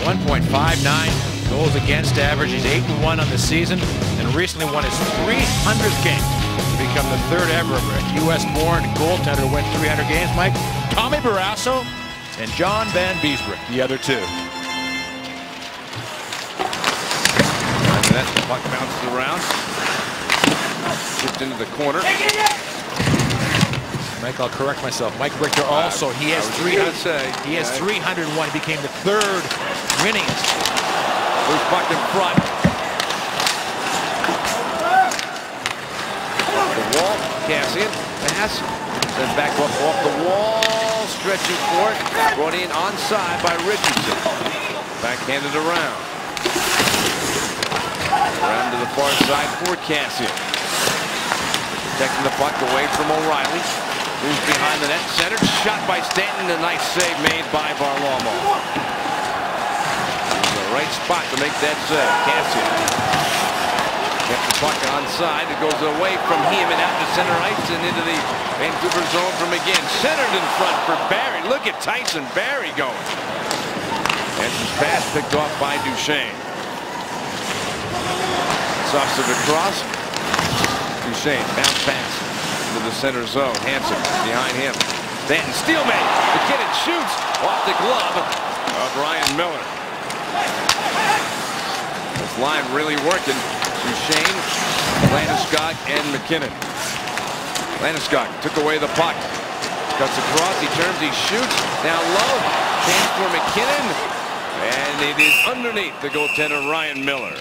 1.59 goals against average. He's 8-1 on the season, and recently won his 300th game to become the 3rd ever U.S.-born goaltender to win 300 games. Mike, Tommy Barrasso and John Van Beesbroek, the other 2. And that puck bounces around. Chipped into the corner. Mike, I'll correct myself. Mike Richter also, he has 301. He became the 3rd winningest. Loose puck in front. Off the wall, Kassian, pass. Then back up off the wall, stretching for it. Brought in onside by Richardson. Backhanded around. Around to the far side for Kassian. Protecting the puck away from O'Reilly. Moves behind the net, centered, shot by Stanton, a nice save made by Varlamov. The right spot to make that save. Kassian kept the puck onside. It goes away from him and out to center ice and into the Vancouver zone from again. Centered in front for Barrie. Look at Tyson Barrie going. And his pass picked off by Duchesne. Softs it across. Duchesne, bounce pass into the center zone. Hansen behind him. Stanton, steal made. McKinnon shoots off the glove of Ryan Miller. This line really working. Duchesne, Landeskog, and McKinnon. Landeskog took away the puck. Cuts across, he turns, he shoots. Down low. Chance for McKinnon. And it is underneath the goaltender, Ryan Miller.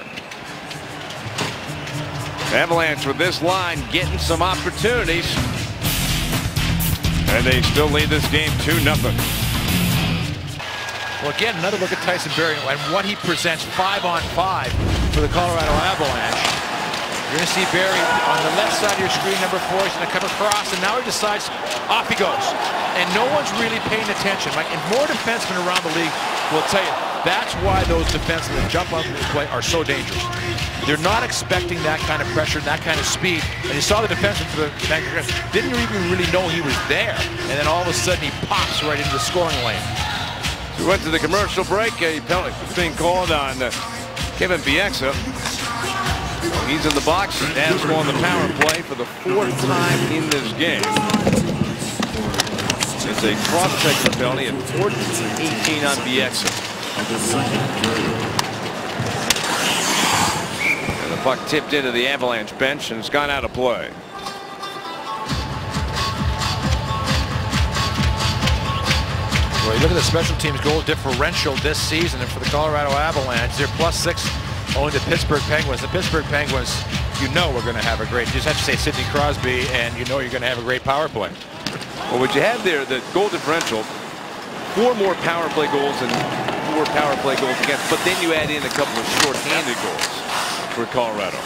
Avalanche with this line getting some opportunities. And they still lead this game 2-0. Well, again, another look at Tyson Barrie and what he presents 5-on-5 for the Colorado Avalanche. You're going to see Barrie on the left side of your screen, number 4. He's going to come across, and now he decides, off he goes. And no one's really paying attention. Like, and more defensemen around the league will tell you, that's why those defensemen that jump up and play are so dangerous. They're not expecting that kind of pressure, that kind of speed. And you saw the defenseman for the Vancouver didn't even really know he was there. And then all of a sudden he pops right into the scoring lane. We went to the commercial break. A penalty being called on Kevin Bieksa. He's in the box as on the power play for the 4th time in this game. It's a cross-checking penalty at 14-18 on Bieksa. And the puck tipped into the Avalanche bench and it's gone out of play. Well, you look at the special teams goal differential this season, and for the Colorado Avalanche, they're +6 owing the Pittsburgh Penguins. The Pittsburgh Penguins, you know we're going to have a great, you just have to say Sidney Crosby, and you know you're going to have a great power play. Well, what you have there, the goal differential, 4 more power play goals and 4 power play goals against, but then you add in a couple of short-handed goals for Colorado.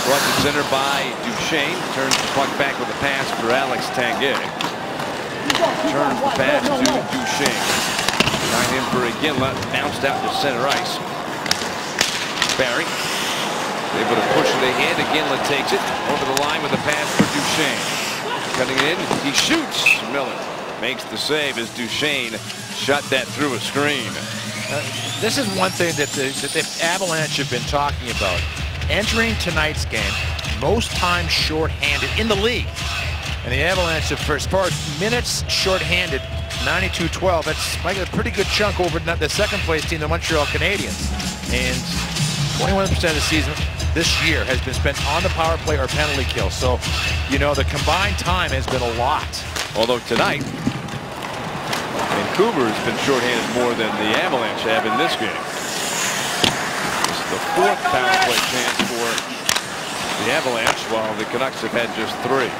Brought to center by Duchesne, turns the puck back with a pass for Alex Tanguay. Turns the pass to Duchesne. Behind him for Iginla, bounced out to center ice. Barrie able to push it ahead. Iginla takes it over the line with a pass for Duchesne. Cutting it in, he shoots. Miller makes the save as Duchesne shot that through a screen. This is one thing that the Avalanche have been talking about. Entering tonight's game, most times short-handed in the league. And the Avalanche, for as far as minutes short-handed, 92-12. That's like a pretty good chunk over the second-place team, the Montreal Canadiens. And 21% of the season this year has been spent on the power play or penalty kill. So, you know, the combined time has been a lot. Although tonight, Vancouver has been short-handed more than the Avalanche have in this game. This is the 4th power play chance for the Avalanche, while the Canucks have had just 3.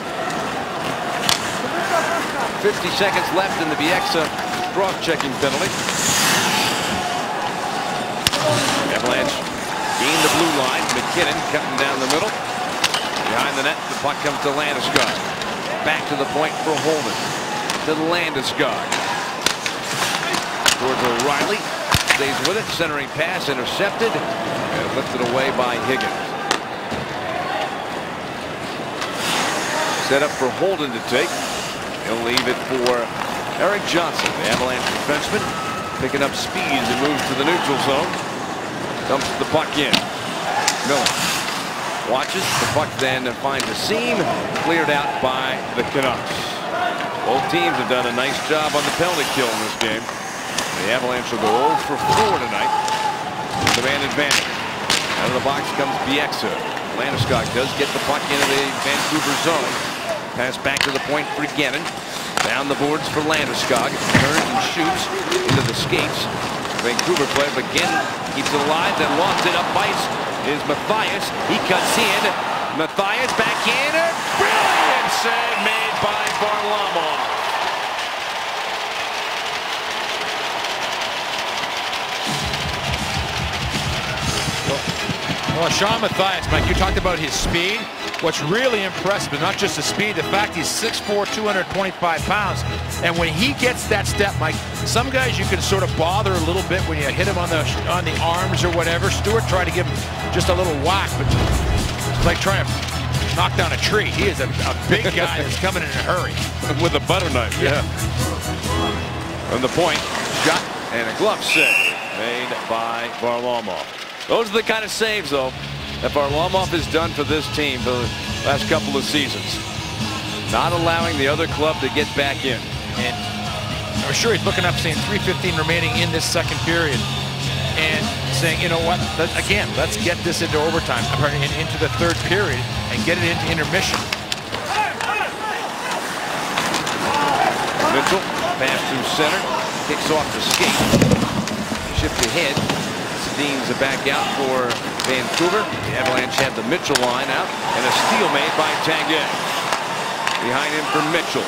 50 seconds left in the Bieksa cross-checking penalty. Avalanche gain the blue line. McKinnon cutting down the middle. Behind the net, the puck comes to Landeskog. Back to the point for Holden. To Landeskog. Towards O'Reilly. Stays with it. Centering pass intercepted. And lifted away by Higgins. Set up for Holden to take. He'll leave it for Eric Johnson, the Avalanche defenseman, picking up speed as he moves to the neutral zone. Dumps the puck in. Miller watches. The puck then finds a seam. Cleared out by the Canucks. Both teams have done a nice job on the penalty kill in this game. The Avalanche will go 0 for 4 tonight. The man advantage. Out of the box comes Bieksa. Landeskog does get the puck into the Vancouver zone. Pass back to the point for Gannon. Down the boards for Landeskog. Turns and shoots into the skates. Vancouver player, but Gannon keeps it alive, then lost it up ice is Mathias. He cuts in. Mathias back in. A brilliant save made by Varlamov. Well, Sean Mathias, Mike, you talked about his speed. What's really impressive is not just the speed, the fact he's 6'4", 225 pounds. And when he gets that step, Mike, some guys you can sort of bother a little bit when you hit him on the arms or whatever. Stewart tried to give him just a little whack, but it's like trying to knock down a tree. He is a big guy that's coming in a hurry. With a butter knife, yeah. From the point, shot and a glove save made by Varlamov. Those are the kind of saves, though, that Varlamov has done for this team for the last couple of seasons. Not allowing the other club to get back in. And I'm sure he's looking up, saying 3:15 remaining in this second period, and saying, you know what, again, let's get this into overtime, into the third period, and get it into intermission. Mitchell, pass through center, kicks off the skate. Shift ahead. Sedin's back out for Vancouver. The Avalanche have the Mitchell line out, and a steal made by Tanguay. Behind him for Mitchell.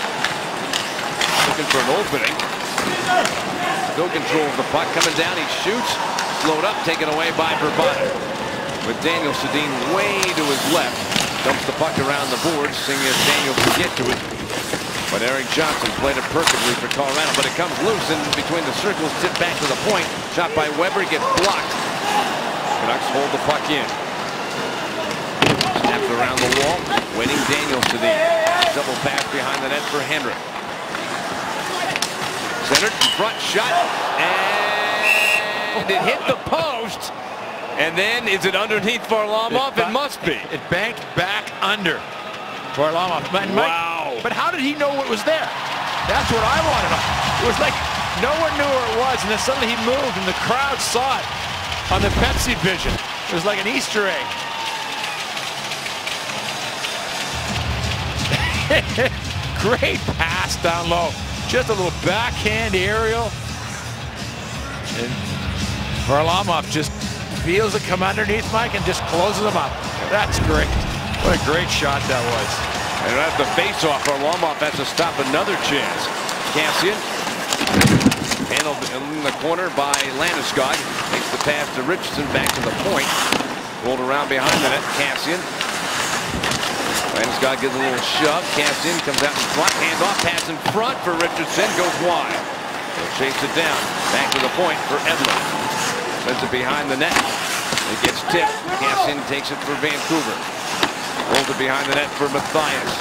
looking for an opening. Still controls the puck. Coming down, he shoots. Slowed up, taken away by Vrbata. With Daniel Sedin way to his left. Dumps the puck around the boards, seeing if Daniel can get to it. But Erik Johnson played it perfectly for Colorado, but it comes loose in between the circles, tipped back to the point. Shot by Weber, gets blocked. Canucks hold the puck in. Snapped around the wall, waiting Daniel Sedin. Double pass behind the net for Henrik. Centered, front shot, and it hit the post. And then, is it underneath Varlamov? It must be. It banked back under Varlamov. Wow. But how did he know what was there? That's what I want to know. It was like no one knew where it was, and then suddenly he moved, and the crowd saw it on the Pepsi vision. It was like an Easter egg. Great pass down low. Just a little backhand aerial. And Varlamov just feels it come underneath Mike and just closes him up. That's great. What a great shot that was. And at the face-off, Varlamov has to stop another chance. Kassian handled in the corner by Landeskog. Makes the pass to Richardson back to the point. Rolled around behind the net. Kassian. Landeskog gives a little shove. Kassian comes out in front. Hand off. Pass in front for Richardson. Goes wide. He'll chase it down. Back to the point for Edler. Sends it behind the net. It gets tipped. Kassian takes it for Vancouver. Holds it behind the net for Mathias.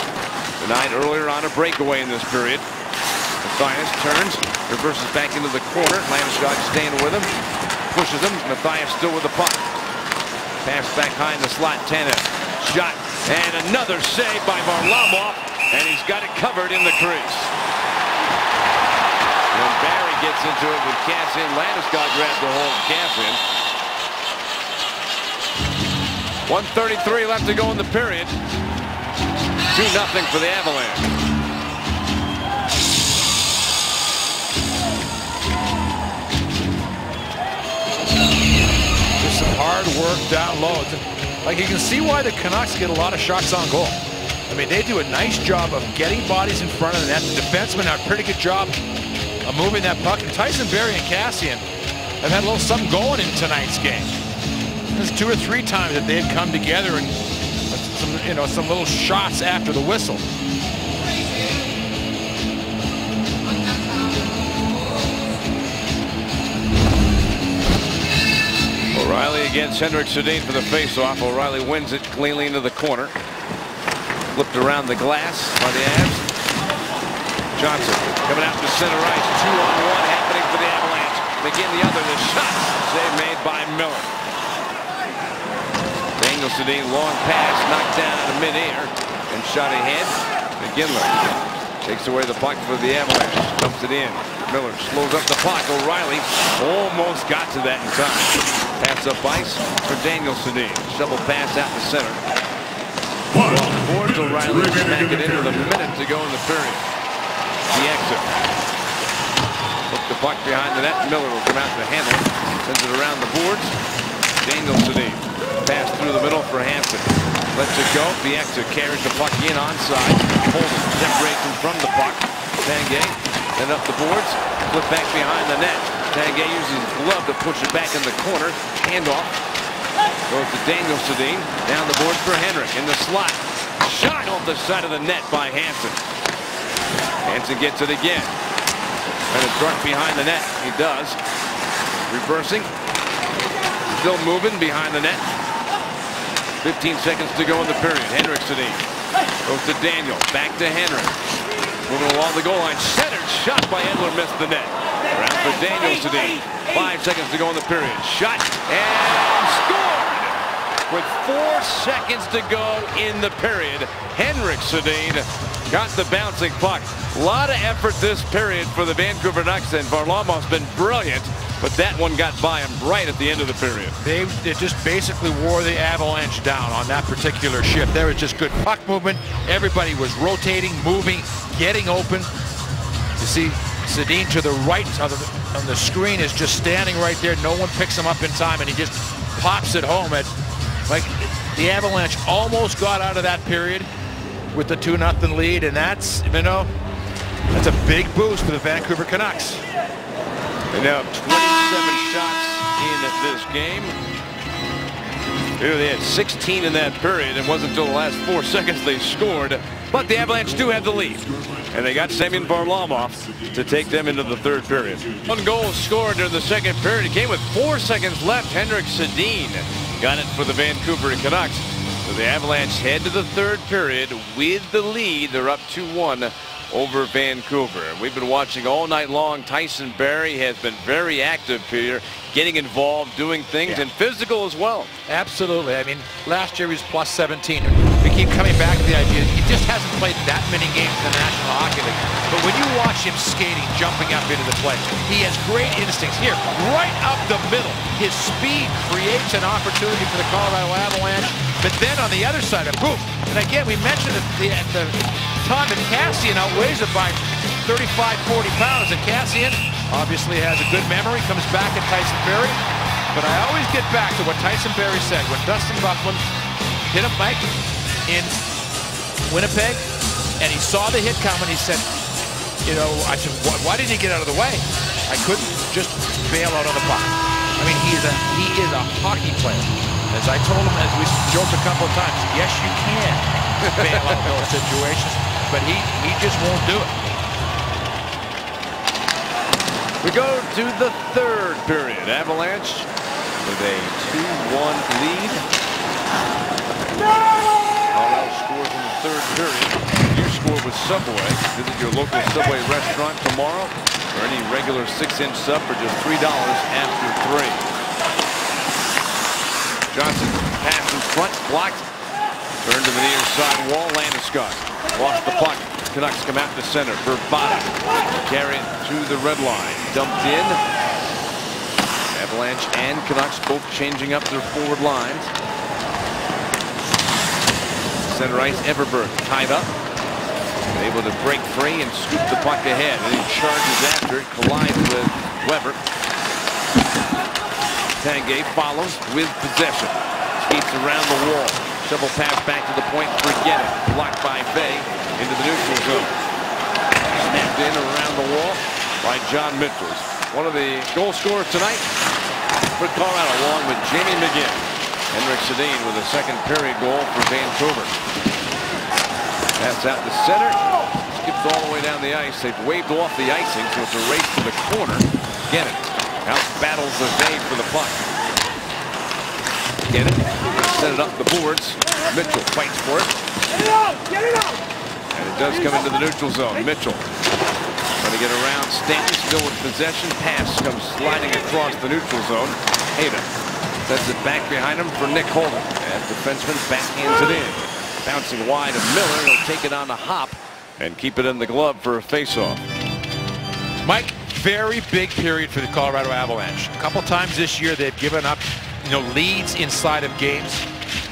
Denied earlier on a breakaway in this period. Mathias turns, reverses back into the corner. Landeskog staying with him. Pushes him. Mathias still with the puck. Pass back behind the slot. Tanev. Shot. And another save by Varlamov. And he's got it covered in the crease. When Barry gets into it with Kassian, Landeskog grabs the hold of Kassian. 1:33 left to go in the period. 2-0 for the Avalanche. Just some hard work down low. Like, you can see why the Canucks get a lot of shots on goal. I mean, they do a nice job of getting bodies in front of the net. The defensemen have a pretty good job of moving that puck. And Tyson Barrie and Kassian have had a little something going in tonight's game. There's 2 or 3 times that they've come together and some little shots after the whistle. O'Reilly against Henrik Sedin for the faceoff. O'Reilly wins it cleanly into the corner. Flipped around the glass by the Avs. Johnson coming out to center ice. 2-on-1 happening for the Avalanche. Begin the other. The shot. Save made by Miller. Daniel Sedin, long pass, knocked down out of midair and shot ahead. McGinley takes away the puck for the Avalanche. Dumps it in. Miller slows up the puck. O'Reilly almost got to that in time. Pass up ice for Daniel Sedin. Shovel pass out the center. Towards O'Reilly, smack it in with a minute to go in the period. The exit. Hook the puck behind the net. Miller will come out to handle it. Sends it around the boards. Daniel Sedin. Pass through the middle for Hansen. Lets it go. Bieksa carries the puck in onside. Holden separates him from the puck. Tanguay then up the boards. Flip back behind the net. Tanguay uses his glove to push it back in the corner. Handoff. Goes to Daniel Sedin. Down the boards for Henrik in the slot. Shot off the side of the net by Hansen. Hansen gets it again. And it's struck behind the net. He does. Reversing. Still moving behind the net. 15 seconds to go in the period. Henrik Sedin goes to Daniel. Back to Henrik. Moving along the goal line. Centered shot by Edler. Missed the net. Around for Daniel Sedin. 5 seconds to go in the period. Shot and scored. With 4 seconds to go in the period, Henrik Sedin got the bouncing puck. A lot of effort this period for the Vancouver Canucks, and Varlamov's been brilliant, but that one got by him right at the end of the period. It just basically wore the Avalanche down on that particular shift. There was just good puck movement. Everybody was rotating, moving, getting open. You see Sedin to the right on the screen is just standing right there. No one picks him up in time, and he just pops it home. Like, the Avalanche almost got out of that period with the 2-0 lead, and that's, That's a big boost for the Vancouver Canucks. They now have 27 shots in this game. Here they had 16 in that period. It wasn't until the last 4 seconds they scored. But the Avalanche do have the lead. And they got Semyon Varlamov to take them into the third period. 1 goal scored during the second period. It came with 4 seconds left. Henrik Sedin got it for the Vancouver Canucks. So the Avalanche head to the third period with the lead. They're up 2-1 over Vancouver. And we've been watching all night long. Tyson Barrie has been very active here, getting involved, doing things, and physical as well. Absolutely. I mean, last year he was plus 17. We keep coming back to the idea he just hasn't played that many games in the National Hockey League. But when you watch him skating, jumping up into the play, he has great instincts. Here, right up the middle, his speed creates an opportunity for the Colorado Avalanche. But then on the other side, boom. And again, we mentioned at the time that Kassian outweighs it by 35, 40 pounds. And Kassian obviously has a good memory, comes back at Tyson Barrie. But I always get back to what Tyson Barrie said when Dustin Byfuglien hit him, Mike, in Winnipeg, and he saw the hit coming. He said, you know, I said, why didn't he get out of the way? I couldn't just bail out on the puck. I mean, he is a hockey player. As I told him, as we joked a couple of times, yes, you can bail out those situations, but he just won't do it. We go to the third period. Avalanche with a 2-1 lead. Colorado scores in the third period. You score with Subway. Visit your local Subway restaurant tomorrow for any regular 6-inch sub for just $3 after 3. Johnson pass in front, blocked. Turned to the near side wall. Landeskog lost the puck. Canucks come out to center. Verbata carry it to the red line. Dumped in. Avalanche and Canucks both changing up their forward lines. Center ice, Everberg tied up. Able to break free and scoop the puck ahead. And he charges after it. Collides with Weber. Tanguay follows with possession. Skates around the wall. Double pass back to the point. Forget it. Blocked by Bay into the neutral zone. Snapped in around the wall by John Mitchell. One of the goal scorers tonight for Colorado, along with Jamie McGinn. Henrik Sedin with a second period goal for Vancouver. Pass out the center. Skips all the way down the ice. They've waved off the icing, so it's a race to the corner. Get it. Out battles the Bay for the puck. Get it. Set it up the boards. Mitchell fights for it. Get it out! And it does come into the neutral zone. Mitchell trying to get around Stanton, still with possession. Pass comes sliding across the neutral zone. Hayden sets it back behind him for Nick Holden. And defenseman backhands it in. Bouncing wide of Miller. He'll take it on the hop and keep it in the glove for a faceoff. Mike, very big period for the Colorado Avalanche. A couple times this year they've given up, leads inside of games,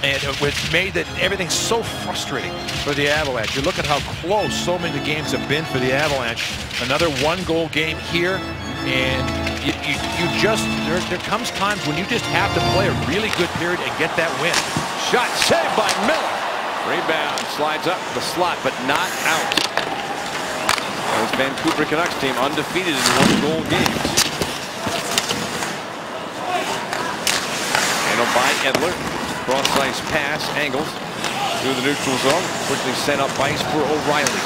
and it was made that everything's so frustrating for the Avalanche. You look at how close so many games have been for the Avalanche. Another 1-goal game here, and there comes times when you just have to play a really good period and get that win. Shot saved by Miller. Rebound slides up the slot, but not out. This Vancouver Canucks team undefeated in 1-goal games. Handled by Edler. Cross-ice pass, angles through the neutral zone. Quickly sent up ice for O'Reilly.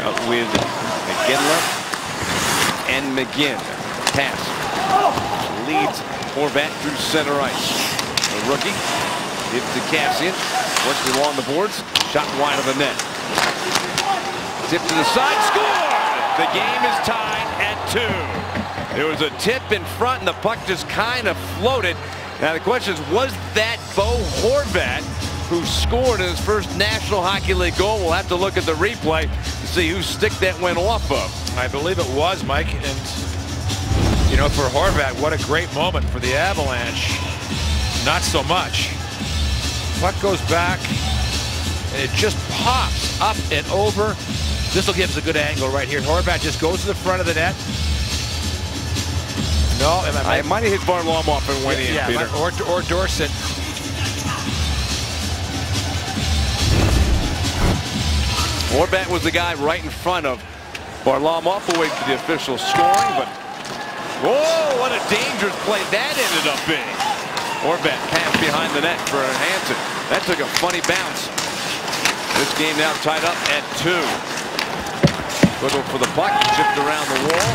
Out with McGinley and McGinn. Pass. Leads Horvat through center ice. The rookie gives to Kassian. Works along the boards. Shot wide of the net. Tip to the side, scored! The game is tied at 2. There was a tip in front and the puck just kind of floated. Now the question is, was that Bo Horvat who scored in his first National Hockey League goal? We'll have to look at the replay to see whose stick that went off of. I believe it was, Mike, and for Horvat, what a great moment. For the Avalanche, not so much. Puck goes back and it just pops up and over. This will give us a good angle right here. Horvat just goes to the front of the net. No, I might have hit Varlamov and went in, Peter. Or Dorsett. Horvat was the guy right in front of Varlamov. We'll wait for the official scoring, but whoa, what a dangerous play that ended up being. Horvat passed behind the net for Hansen. That took a funny bounce. This game now tied up at 2. Looking for the puck, chipped around the wall.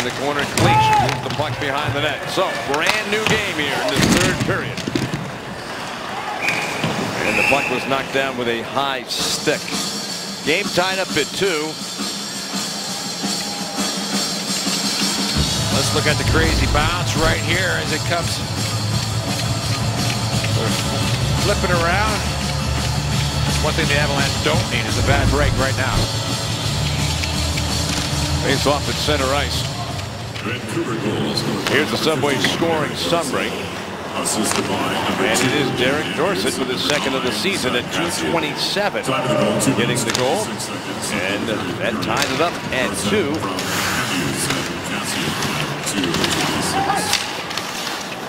In the corner, Cleach moves the puck behind the net. So, brand new game here in this third period. And the puck was knocked down with a high stick. Game tied up at 2. Let's look at the crazy bounce right here as it comes flipping around. One thing the Avalanche don't need is a bad break right now. Face off at center ice. Here's the Subway scoring summary. And it is Derek Dorsett with his second of the season at 2:27 getting the goal. And that ties it up at 2.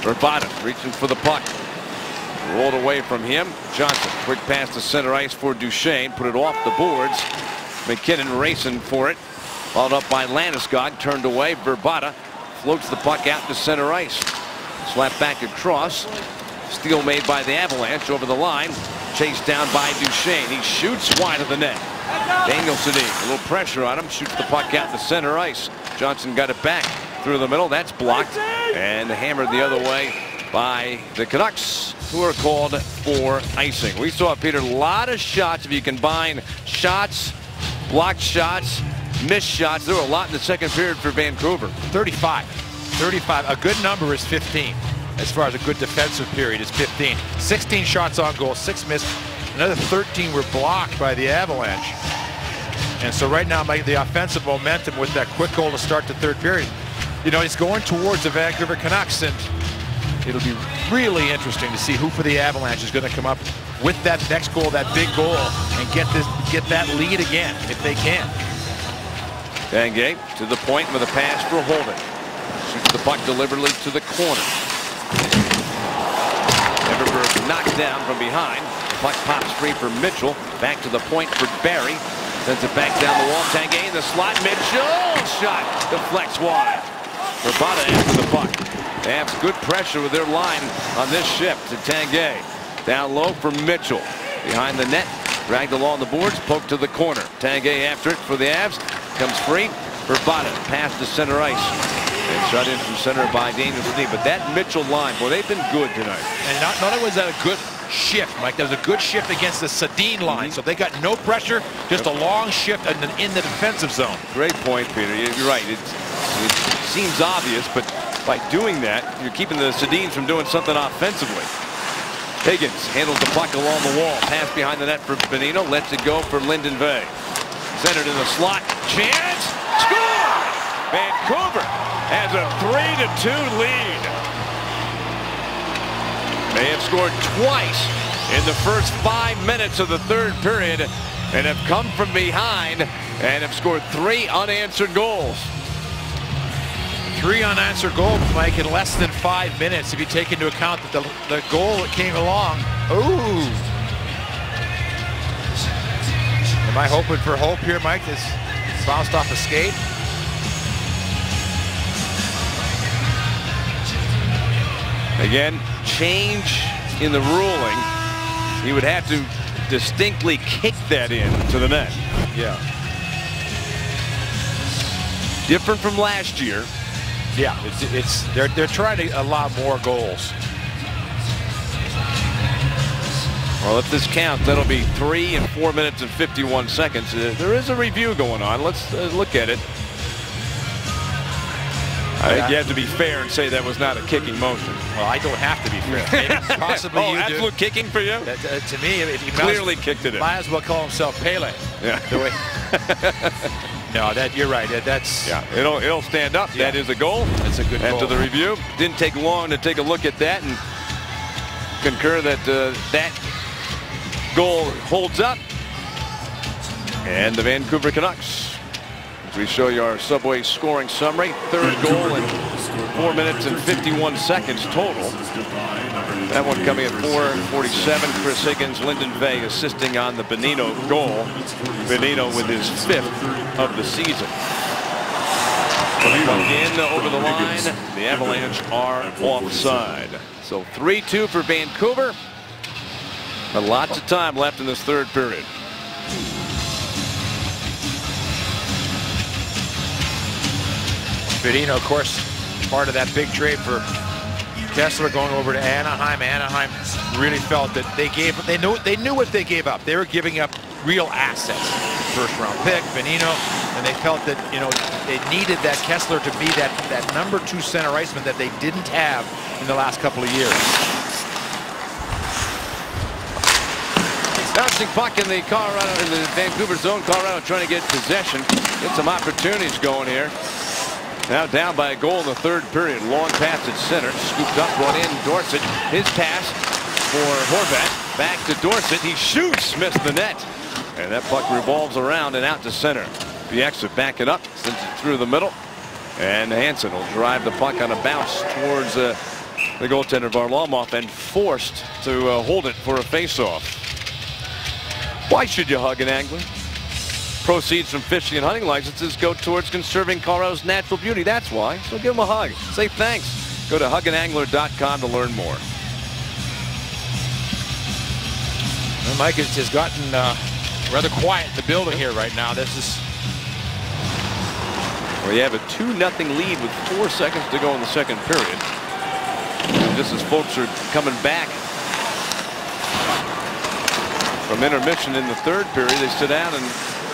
Verbata reaching for the puck. Rolled away from him. Johnson, quick pass to center ice for Duchesne. Put it off the boards. McKinnon racing for it. Followed up by Landeskog. Turned away. Verbata floats the puck out to center ice. Slapped back across. Steal made by the Avalanche over the line. Chased down by Duchesne. He shoots wide of the net. Daniel Sedin, a little pressure on him. Shoots the puck out to center ice. Johnson got it back through the middle. That's blocked. And hammered the other way by the Canucks, who are called for icing. We saw, Peter, a lot of shots. If you combine shots, blocked shots, missed shots, there were a lot in the second period for Vancouver. 35. A good number is 15. As far as a good defensive period is 15. 16 shots on goal, 6 missed. Another 13 were blocked by the Avalanche. And so right now, the offensive momentum with that quick goal to start the third period, you know, it's going towards the Vancouver Canucks, and it'll be really interesting to see who for the Avalanche is going to come up with that next goal, that big goal, and get that lead again if they can. Tanguay to the point with a pass for Holden. Shoots the puck deliberately to the corner. Everberg knocked down from behind. The puck pops free for Mitchell. Back to the point for Barry. Sends it back down the wall. Tanguay in the slot. Mitchell shot deflects wide. Verbata after the puck. They have good pressure with their line on this shift to Tanguay. Down low for Mitchell. Behind the net. Dragged along the boards. Poked to the corner. Tanguay after it for the Avs. Comes free. Verbata pass to center ice. And shot in from center by Daniel Sedin. But that Mitchell line, boy, they've been good tonight. And not only was that a good shift, Mike, that was a good shift against the Sedin line. So they got no pressure, just a long shift in the defensive zone. Great point, Peter. You're right. It seems obvious, but by doing that, you're keeping the Sedins from doing something offensively. Higgins handles the puck along the wall. Pass behind the net for Bonino. Lets it go for Linden Vey. Centered in the slot. Chance. Score! Vancouver has a 3-2 lead. They have scored twice in the first 5 minutes of the third period and have come from behind and have scored 3 unanswered goals. 3 unanswered goals, Mike, in less than 5 minutes if you take into account that the goal that came along. Ooh. Am I hoping for hope here, Mike? This bounced off a skate. Again, change in the ruling. He would have to distinctly kick that in to the net. Yeah. Different from last year. Yeah, they're trying to allow more goals. Well, if this counts, that'll be 3 and 4 minutes and 51 seconds. There is a review going on. Let's look at it. I think you have to be fair and say that was not a kicking motion. Well, I don't have to be fair. Maybe possibly you absolute do. Kicking for you? To me, he clearly kicked it in. Might as well call himself Pele. Yeah. No, you're right. That's it'll stand up. Yeah. That is a goal. That's a good goal. After the review, didn't take long to take a look at that and concur that that goal holds up. And the Vancouver Canucks. As we show you our Subway scoring summary, third goal in 4 minutes and 51 seconds total. That one coming at 4:47. Chris Higgins, Lyndon Vey assisting on the Bonino goal. Bonino with his 5th of the season. In over the line. The Avalanche are offside. So 3-2 for Vancouver. But lots of time left in this 3rd period. Bonino, of course, part of that big trade for Kessler going over to Anaheim. Anaheim really felt that they knew what they gave up. They were giving up real assets. 1st-round pick, Bonino, and they felt that, you know, they needed that Kessler to be that number 2 center iceman that they didn't have in the last couple of years. Bouncing puck in the Vancouver zone. Colorado trying to get possession. Get some opportunities going here. Now down by a goal in the 3rd period. Long pass at center. Scooped up, brought in Dorsett. His pass for Horvat. Back to Dorsett. He shoots. Missed the net. And that puck revolves around and out to center. Bieksa back it up. Sends it through the middle. And Hansen will drive the puck on a bounce towards the goaltender Varlamov and forced to hold it for a face-off. Why should you hug an angler? Proceeds from fishing and hunting licenses go towards conserving Colorado's natural beauty. That's why. So give them a hug. Say thanks. Go to hugandangler.com to learn more. Well, Mike has gotten rather quiet in the building here right now. This is. Well, you have a 2-0 lead with 4 seconds to go in the 2nd period. And just as folks are coming back from intermission in the 3rd period, they sit down and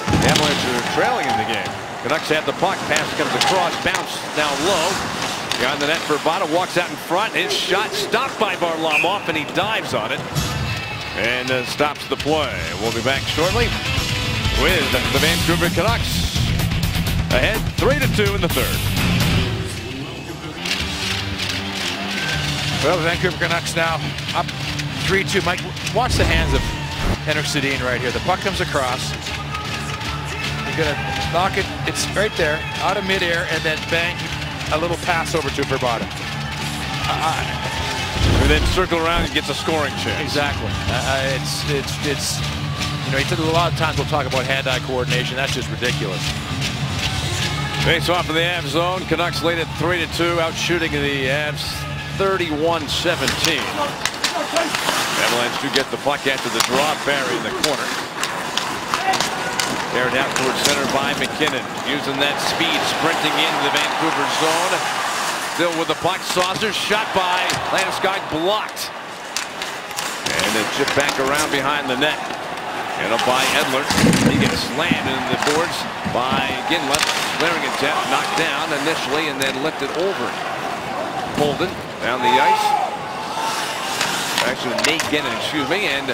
the Avalanche are trailing in the game. Canucks have the puck. Pass comes across. Bounce down low. Behind the net for Bada. Walks out in front. His shot stopped by Varlamov, and he dives on it. And stops the play. We'll be back shortly with the Vancouver Canucks. Ahead 3-2 in the 3rd. Well, the Vancouver Canucks now up 3-2. Mike, watch the hands of Henrik Sedin right here. The puck comes across. He's going to knock it. It's right there, out of midair, and then bang, a little pass over to Verbata. And then circle around and gets a scoring chance. Exactly. It's you know, he said a lot of times we'll talk about hand-eye coordination. That's just ridiculous. Face off of the Avs zone. Canucks lead at 3-2, out shooting the Avs 31-17. Avalanche do get the puck after the draw. Barry in the corner. Carried out towards center by McKinnon. Using that speed, sprinting into the Vancouver zone. Still with the puck. Saucer shot by Landeskog, blocked. And then chip back around behind the net. And up by Edler. He gets slammed into the boards by Ginla. Flaring attempt, knocked down initially and then lifted over. Holden down the ice. Actually, Nate Ginnon, excuse me, and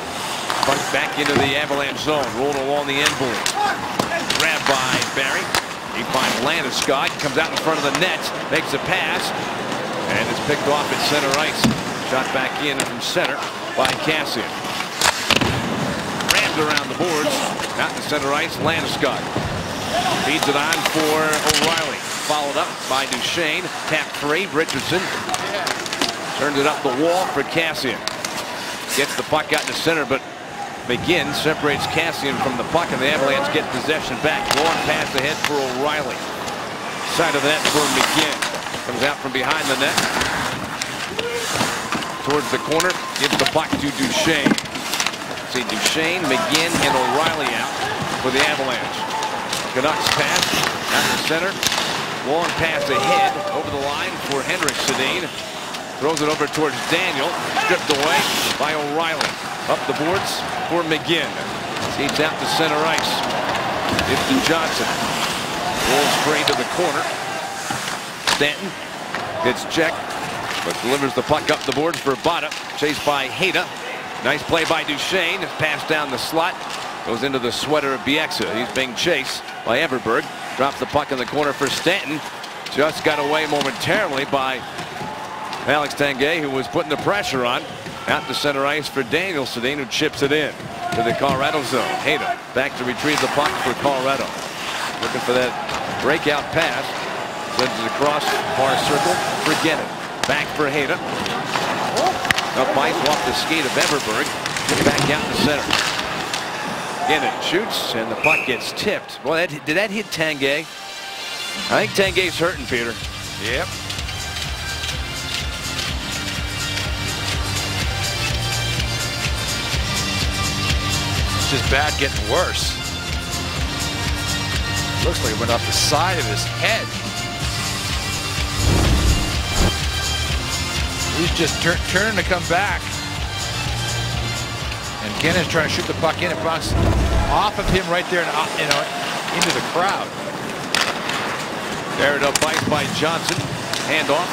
punched back into the Avalanche zone. Rolled along the end board. Grabbed by Barry. He finds Landeskog, comes out in front of the net, makes a pass, and is picked off at center ice. Shot back in from center by Cassian. Rammed around the boards, out to center ice, Landeskog. Feeds it on for O'Reilly. Followed up by Duchesne. Tap free, Richardson. Turns it up the wall for Cassian. Gets the puck out to center, but McGinn separates Cassian from the puck, and the Avalanche get possession back. Long pass ahead for O'Reilly. Side of the net for McGinn. Comes out from behind the net. Towards the corner. Gives the puck to Duchesne. See Duchesne, McGinn, and O'Reilly out for the Avalanche. Canucks pass out to center. Long pass ahead over the line for Henrik Sedin. Throws it over towards Daniel. Stripped away by O'Reilly. Up the boards for McGinn. Seeds out to center ice. It's to Johnson. Rolls free to the corner. Stanton gets checked, but delivers the puck up the boards for Bada. Chased by Hayda. Nice play by Duchesne. Pass down the slot. Goes into the sweater of Bieksa. He's being chased by Everberg. Drops the puck in the corner for Stanton. Just got away momentarily by Alex Tanguay, who was putting the pressure on. Out to center ice for Daniel Sedin, who chips it in to the Colorado zone. Hayda back to retrieve the puck for Colorado. Looking for that breakout pass. Sends it across far circle for Gettin. Back for Hayda. Up ice off the skate of Everberg. Back out to center. Again, it shoots, and the puck gets tipped. Boy, did that hit Tanguay? I think Tanguay's hurting, Peter. Yep. It's just bad getting worse. Looks like it went off the side of his head. He's just turning to come back. And Guinness trying to shoot the puck in. It bounced off of him right there and into the crowd. Carried up ice by Johnson. Handoff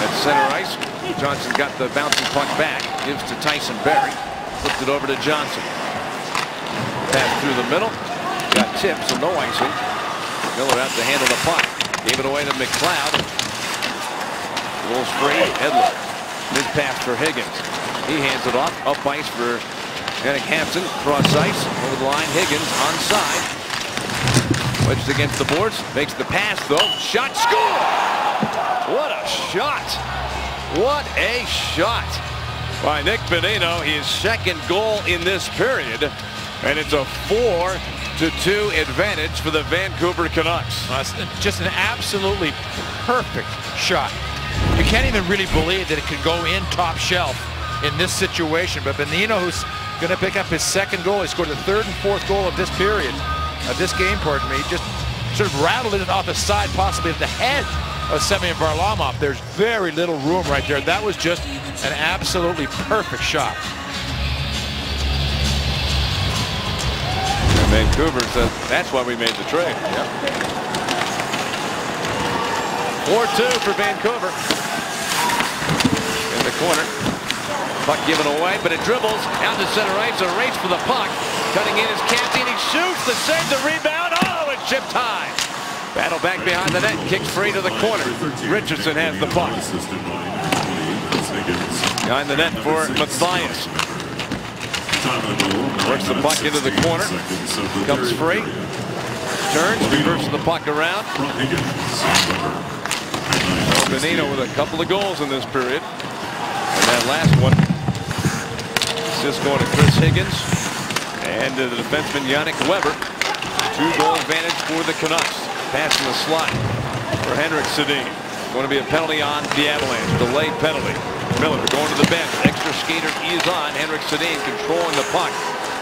at center ice. Johnson got the bouncing puck back. Gives to Tyson Barrie. Flipped it over to Johnson. Pass through the middle. Got tipped, so no icing. Miller out to handle the puck. Gave it away to McLeod. Rolls free. Edler. Mid pass for Higgins. He hands it off. Up ice for Henrik Hansson. Cross ice. Over the line. Higgins onside. Wedged against the boards. Makes the pass though. Shot. Score! What a shot! What a shot by Nick Bonino. His second goal in this period. And it's a 4-2 advantage for the Vancouver Canucks. Just an absolutely perfect shot. You can't even really believe that it could go in top shelf in this situation. But Bonino, who's going to pick up his second goal, he scored the third and fourth goal of this period, of this game, pardon me, just sort of rattled it off the side, possibly at the head of Semyon Varlamov. There's very little room right there. That was just an absolutely perfect shot. And Vancouver says that's why we made the trade. Yep. 4-2 for Vancouver. In the corner. Puck given away, but it dribbles out to center ice. A race for the puck. Cutting in is Canty. He shoots. The save, the rebound. Oh, it's chipped high. Battle back behind the net. Kicked free to the corner. Richardson has the puck. Behind the net for Matthias. Works the puck into the corner. Comes free. Turns. Reverses the puck around. Bonino with a couple of goals in this period. And that last one, assist going to Chris Higgins and to the defenseman Yannick Weber. 2-goal advantage for the Canucks. Pass in the slot for Henrik Sedin. Going to be a penalty on the Avalanche. Delayed penalty. Miller going to the bench. Extra skater is on. Henrik Sedin controlling the puck.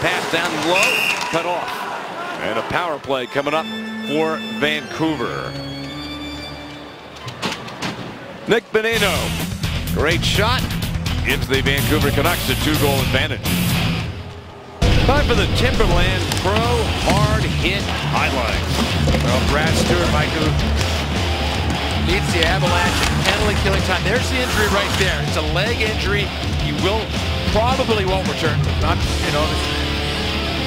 Pass down low. Cut off. And a power play coming up for Vancouver. Nick Bonino. Great shot. Gives the Vancouver Canucks a 2-goal advantage. Time for the Timberland Pro Hard Hit Highlights. Well, Brad Stewart, Michael, leads the Avalanche in penalty killing time. There's the injury right there. It's a leg injury. He probably won't return. Not,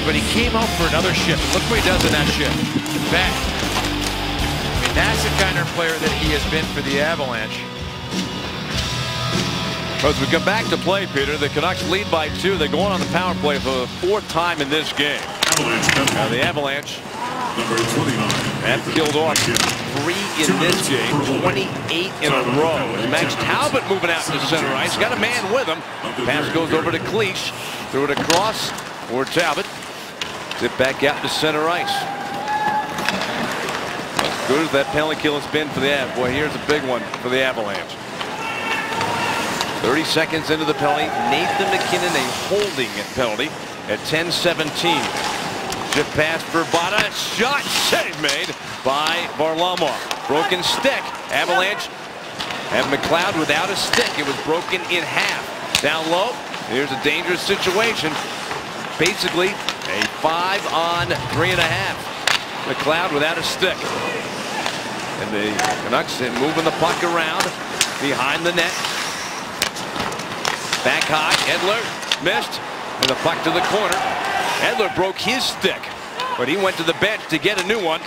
but he came out for another shift. Look what he does in that shift. Back. I mean, that's the kind of player that he has been for the Avalanche. As we come back to play, Peter, the Canucks lead by 2. They're going on the power play for the 4th time in this game. Now the Avalanche have killed off 3 in this game, 28 in a row. Max Talbot moving out to center ice. Got a man with him. Pass goes over to Cleach. Threw it across for Talbot. Zip back out to center ice. As good as that penalty kill has been for the Avs. Boy, here's a big one for the Avalanche. 30 seconds into the penalty. Nathan McKinnon, a holding penalty at 10:17. Chip pass for Bada. Shot. Save made by Varlamov. Broken stick. Avalanche have McLeod without a stick. It was broken in half. Down low. Here's a dangerous situation. Basically a 5-on-3.5. McLeod without a stick. And the Canucks moving the puck around behind the net. Back high, Edler missed, and the puck to the corner. Edler broke his stick, but he went to the bench to get a new one.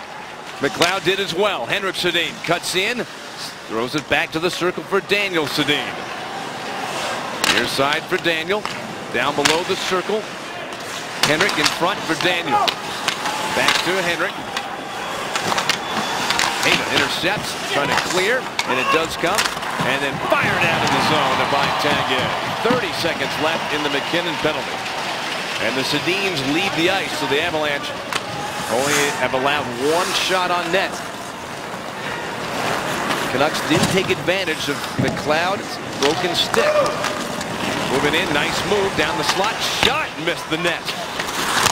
McLeod did as well. Henrik Sedin cuts in, throws it back to the circle for Daniel Sedin. Near side for Daniel, down below the circle. Henrik in front for Daniel. Back to Henrik. Hayden intercepts, trying to clear, and it does come. And then fired out in the zone by Tanguay. 30 seconds left in the McKinnon penalty. And the Sedins leave the ice, so the Avalanche only have allowed one shot on net. Canucks didn't take advantage of McLeod's broken stick. Moving in, nice move down the slot, shot, missed the net.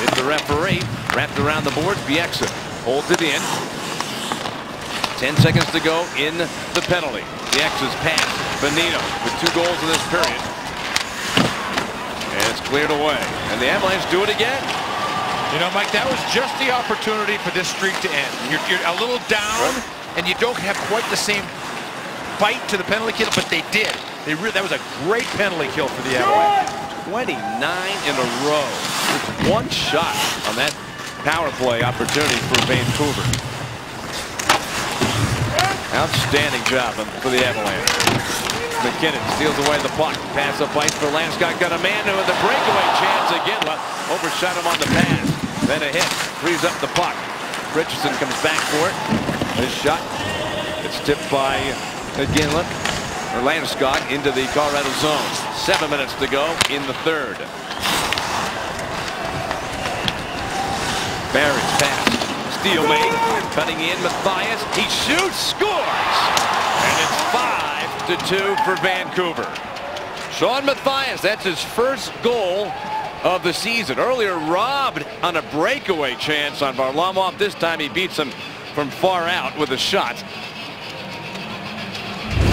Hit the referee, wrapped around the boards. Bieksa holds it in. 10 seconds to go in the penalty. Bieksa's pass, Bonino with 2 goals in this period. And it's cleared away. And the Avalanche do it again. You know, Mike, that was just the opportunity for this streak to end. You're a little down, and you don't have quite the same bite to the penalty kill, but they did. That was a great penalty kill for the Avalanche. 29 in a row. Just one shot on that power play opportunity for Vancouver. Outstanding job for the Avalanche. McKinnon steals away the puck. Pass up ice for Landeskog. Got a man with a breakaway chance again. Overshot him on the pass. Then a hit. Frees up the puck. Richardson comes back for it. His shot. It's tipped by Ginla. Landeskog into the Colorado zone. 7 minutes to go in the third. Barry's pass. Steal made. Cutting in Mathias. He shoots. Scores. And it's 5-2 for Vancouver. Sean Mathias, that's his first goal of the season. Earlier robbed on a breakaway chance on Varlamov. This time he beats him from far out with a shot.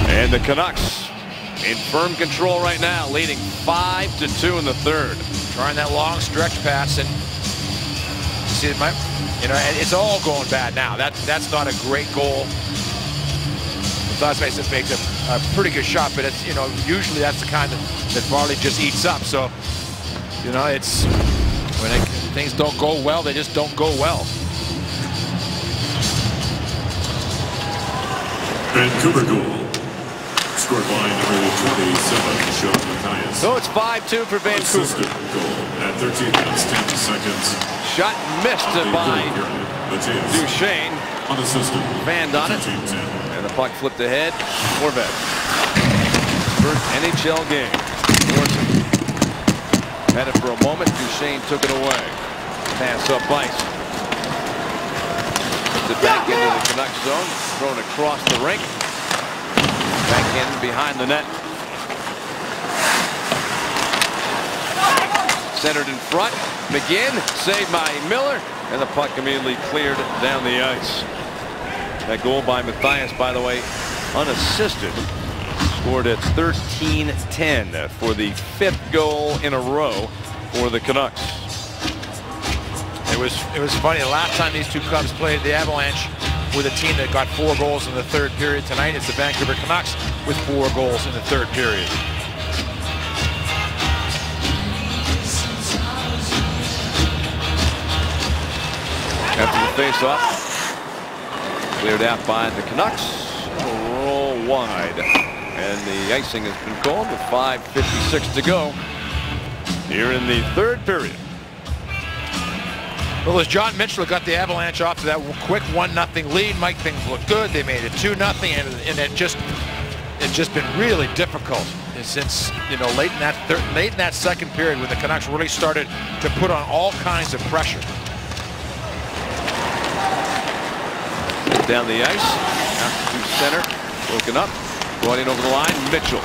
And the Canucks in firm control right now, leading 5-2 in the third. Trying that long stretch pass, and see, it's all going bad now. That's not a great goal. Mathias makes a pretty good shot, but it's, usually that's the kind that Varley just eats up. So, it's when things don't go well, they just don't go well. Vancouver goal. Scored by number 27, Sean Mathias. So it's 5-2 for Vancouver. Assisted goal at 13 minutes, 10 seconds. Shot missed by Duchesne. Unassisted. Fanned on it. And the puck flipped ahead. Horvat. First NHL game. Morrison had it for a moment. Duchesne took it away. Pass up ice. Puts it back into the Canucks zone. Thrown across the rink. Back in behind the net. Centered in front. McGinn saved by Miller. And the puck immediately cleared down the ice. That goal by Mathias, by the way, unassisted. Scored at 13-10 for the 5th goal in a row for the Canucks. It was funny. The last time these two clubs played, the Avalanche with a team that got 4 goals in the third period. Tonight it's the Vancouver Canucks with 4 goals in the third period. After the face-off, cleared out by the Canucks. Roll wide. And the icing has been called with 5:56 to go here in the third period. Well, as John Mitchell got the Avalanche off to that quick 1-0 lead, Mike, things looked good. They made it 2-0, and it's just been really difficult since late in that second period when the Canucks really started to put on all kinds of pressure. Down the ice, out to center, broken up, going in over the line. Mitchell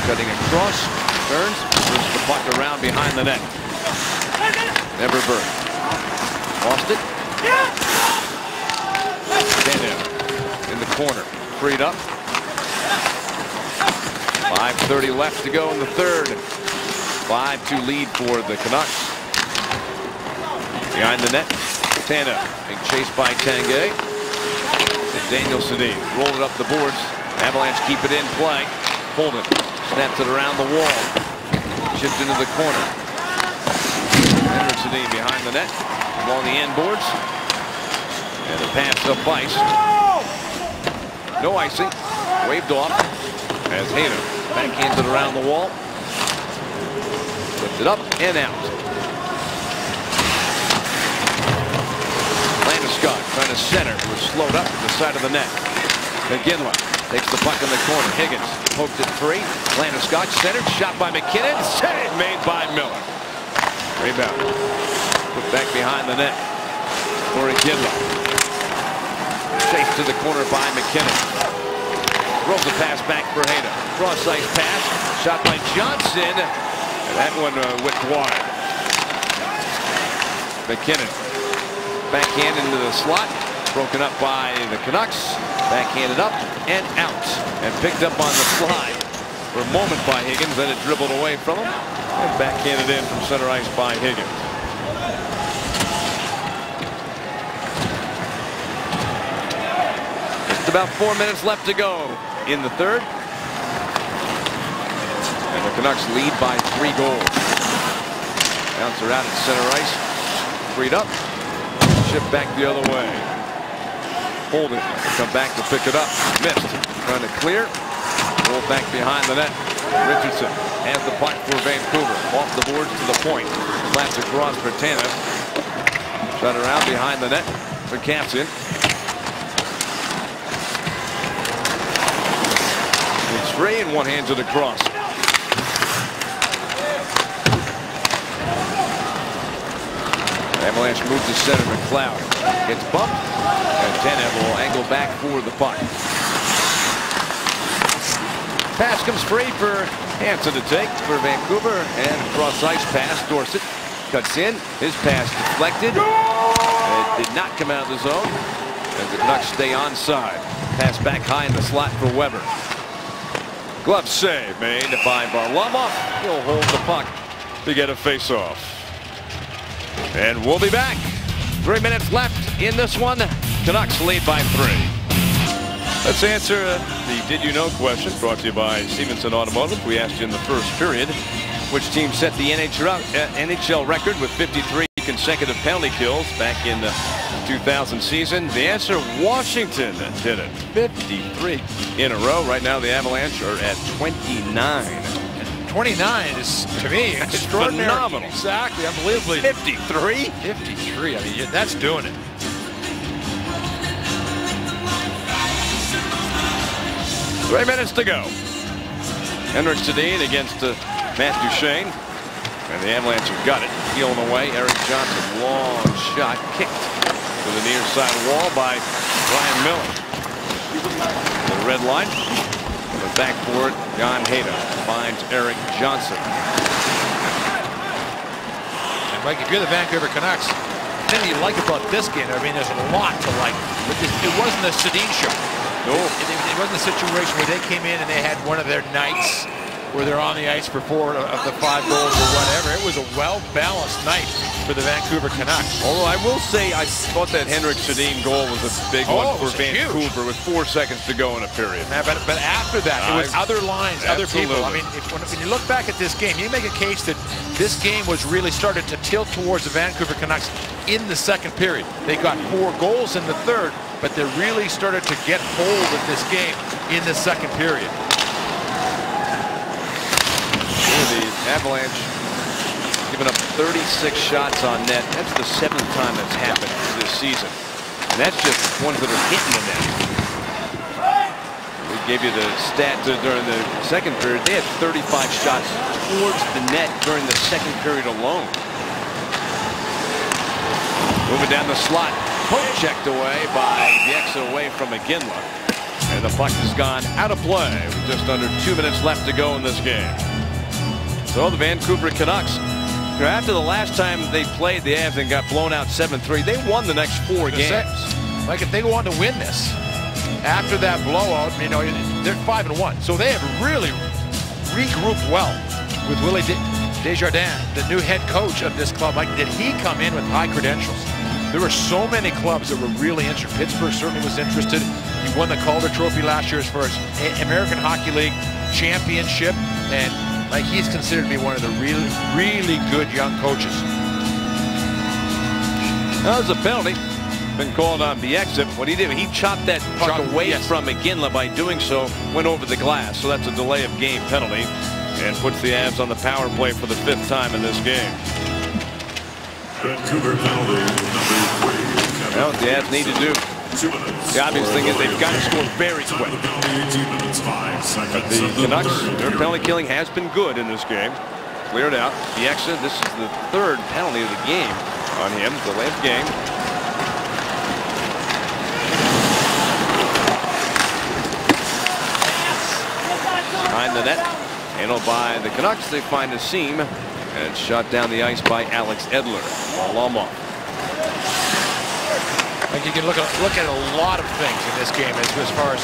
cutting across, turns, moves the puck around behind the net. Everberg lost it. Tanev in the corner, freed up. 5:30 left to go in the third. 5-2 lead for the Canucks. Behind the net, Tanev being chased by Tanguay. Daniel Sedin rolled it up the boards. Avalanche keep it in play. Holden snaps it around the wall. Shipped into the corner. Henrik Sedin behind the net. Along the end boards. And the pass up ice. No icing. Waved off. As Hayden backhands it around the wall. Flipped it up and out. Landeskog trying to center. It was slowed up at the side of the net. McGinley takes the puck in the corner. Higgins poked it free. Landeskog centered. Shot by McKinnon. Save made by Miller. Rebound. Put back behind the net for McGinley. Chased to the corner by McKinnon. Rolls the pass back for Hayda. Cross-ice pass. Shot by Johnson. And that one whipped wide. McKinnon. Backhand into the slot. Broken up by the Canucks. Backhanded up and out. And picked up on the slide for a moment by Higgins. Then it dribbled away from him. And backhanded in from center ice by Higgins. Just about 4 minutes left to go in the third. And the Canucks lead by 3 goals. Bouncer out at center ice. Freed up. Shift back the other way. Hold it. Come back to pick it up. Missed. Trying to clear. Roll back behind the net. Richardson has the puck for Vancouver. Off the boards to the point. Slaps across for Tanev. Shut around behind the net for Kassian. It's free and one hands it across. Avalanche moves to center. McLeod gets bumped, and Tanev will angle back for the puck. Pass comes free for Hansen to take for Vancouver, and cross ice pass. Dorsett cuts in. His pass deflected. It did not come out of the zone as the Canucks stay onside. Pass back high in the slot for Weber. Glove save made by Varlamov. He'll hold the puck to get a face-off. And we'll be back. 3 minutes left in this one. Canucks lead by 3. Let's answer the Did You Know question brought to you by Stevenson Automotive. We asked you in the first period which team set the NHL record with 53 consecutive penalty kills back in the 2000 season. The answer, Washington did it. 53 in a row. Right now the Avalanche are at 29. 29 is, to me, extraordinary. Phenomenal. Exactly, unbelievably. 53? 53, I mean, that's doing it. Three minutes to go. Henrik Sedin against Matt Duchene. And the Avalanche have got it. Peeling away. Erik Johnson, long shot, kicked to the near side wall by Brian Miller. The red line. The back for it, Jan Hayda finds Erik Johnson. And Mike, if you're the Vancouver Canucks, the thing you like about this game, I mean, there's a lot to like. But it wasn't a Sedin show. No. It wasn't a situation where they came in and they had one of their nights where they're on the ice for 4 of the 5 goals or whatever. It was a well-balanced night for the Vancouver Canucks. Although I will say I thought that Henrik Sedin goal was a big one for Vancouver huge. With 4 seconds to go in a period. Yeah, but after that, it was other lines, other people. I mean, when you look back at this game, you make a case that this game was really started to tilt towards the Vancouver Canucks in the second period. They got 4 goals in the third, but they really started to get hold of this game in the second period. The Avalanche giving up 36 shots on net. That's the 7th time that's happened this season. And that's just ones that are hitting the net. We gave you the stat during the second period. They had 35 shots towards the net during the second period alone. Moving down the slot. Poke checked away by Bieksa away from McGinley. And the puck has gone out of play with just under 2 minutes left to go in this game. So the Vancouver Canucks, after the last time they played the Avs and got blown out 7-3, they won the next 4 games. Like if they want to win this, after that blowout, you know, they're 5-1. So they have really regrouped well with Willie Desjardins, the new head coach of this club. Like, did he come in with high credentials? There were so many clubs that were really interested. Pittsburgh certainly was interested. He won the Calder Trophy last year as far as American Hockey League championship, and like he's considered to be one of the really good young coaches. That was a penalty. Been called on Bieksa. What he did, he chopped that puck away from McGinley. By doing so, went over the glass. So that's a delay of game penalty and puts the Avs on the power play for the 5th time in this game. Vancouver penalty number 3. Well, what the Avs need to do, the obvious thing is they've got to score very quick. But the Canucks, their penalty killing has been good in this game. Cleared out. Bieksa, this is the third penalty of the game on him, the last game. Behind the net, handled by the Canucks. They find a seam and shot down the ice by Alex Edler. Varlamov. Like you can look at a lot of things in this game as far as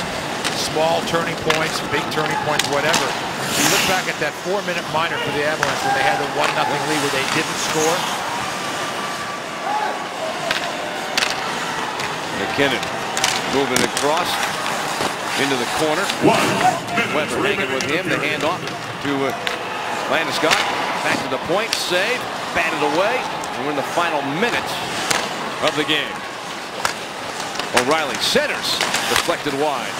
small turning points, big turning points, whatever. You look back at that 4-minute minor for the Avalanche when they had the 1-0 lead where they didn't score. McKinnon moving across into the corner. Weber hanging with him. The handoff to Landeskog. Back to the point. Save. Batted away. And we're in the final minute of the game. O'Reilly centers. Deflected wide.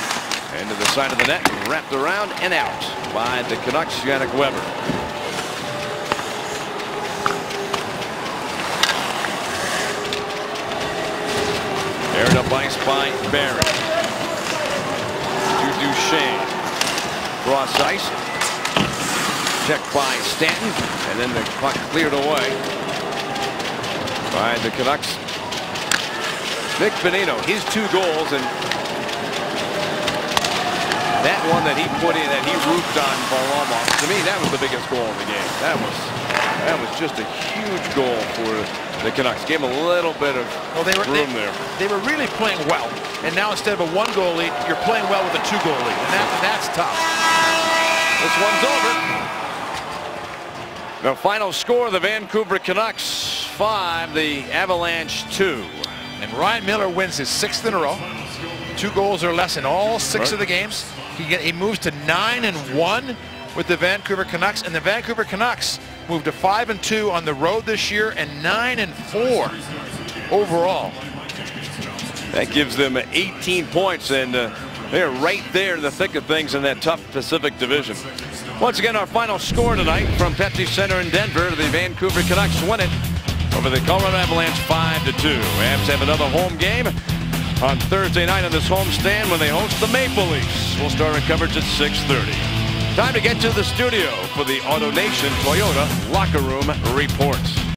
And to the side of the net. Wrapped around and out by the Canucks. Yannick Weber. Aired up ice by Barron. To Duchesne. Cross ice. Checked by Stanton. And then the puck cleared away by the Canucks. Nick Bonino, his 2 goals, and that one that he put in, that he roofed on Varlamov, to me, that was the biggest goal in the game. That was just a huge goal for the Canucks. Gave him a little bit of room there. They were really playing well, and now instead of a 1-goal lead, you're playing well with a 2-goal lead, and that's tough. This one's over. The final score: the Vancouver Canucks 5, the Avalanche 2. And Ryan Miller wins his 6th in a row. 2 goals or less in all 6 of the games. He moves to 9-1 with the Vancouver Canucks, and the Vancouver Canucks moved to 5-2 on the road this year and 9-4 overall. That gives them 18 points, and they're right there in the thick of things in that tough Pacific Division. Once again, our final score tonight from Pepsi Center in Denver: the Vancouver Canucks win it over the Colorado Avalanche 5-2. Avs have another home game on Thursday night on this homestand when they host the Maple Leafs. We'll start our coverage at 6:30. Time to get to the studio for the AutoNation Toyota Locker Room Report.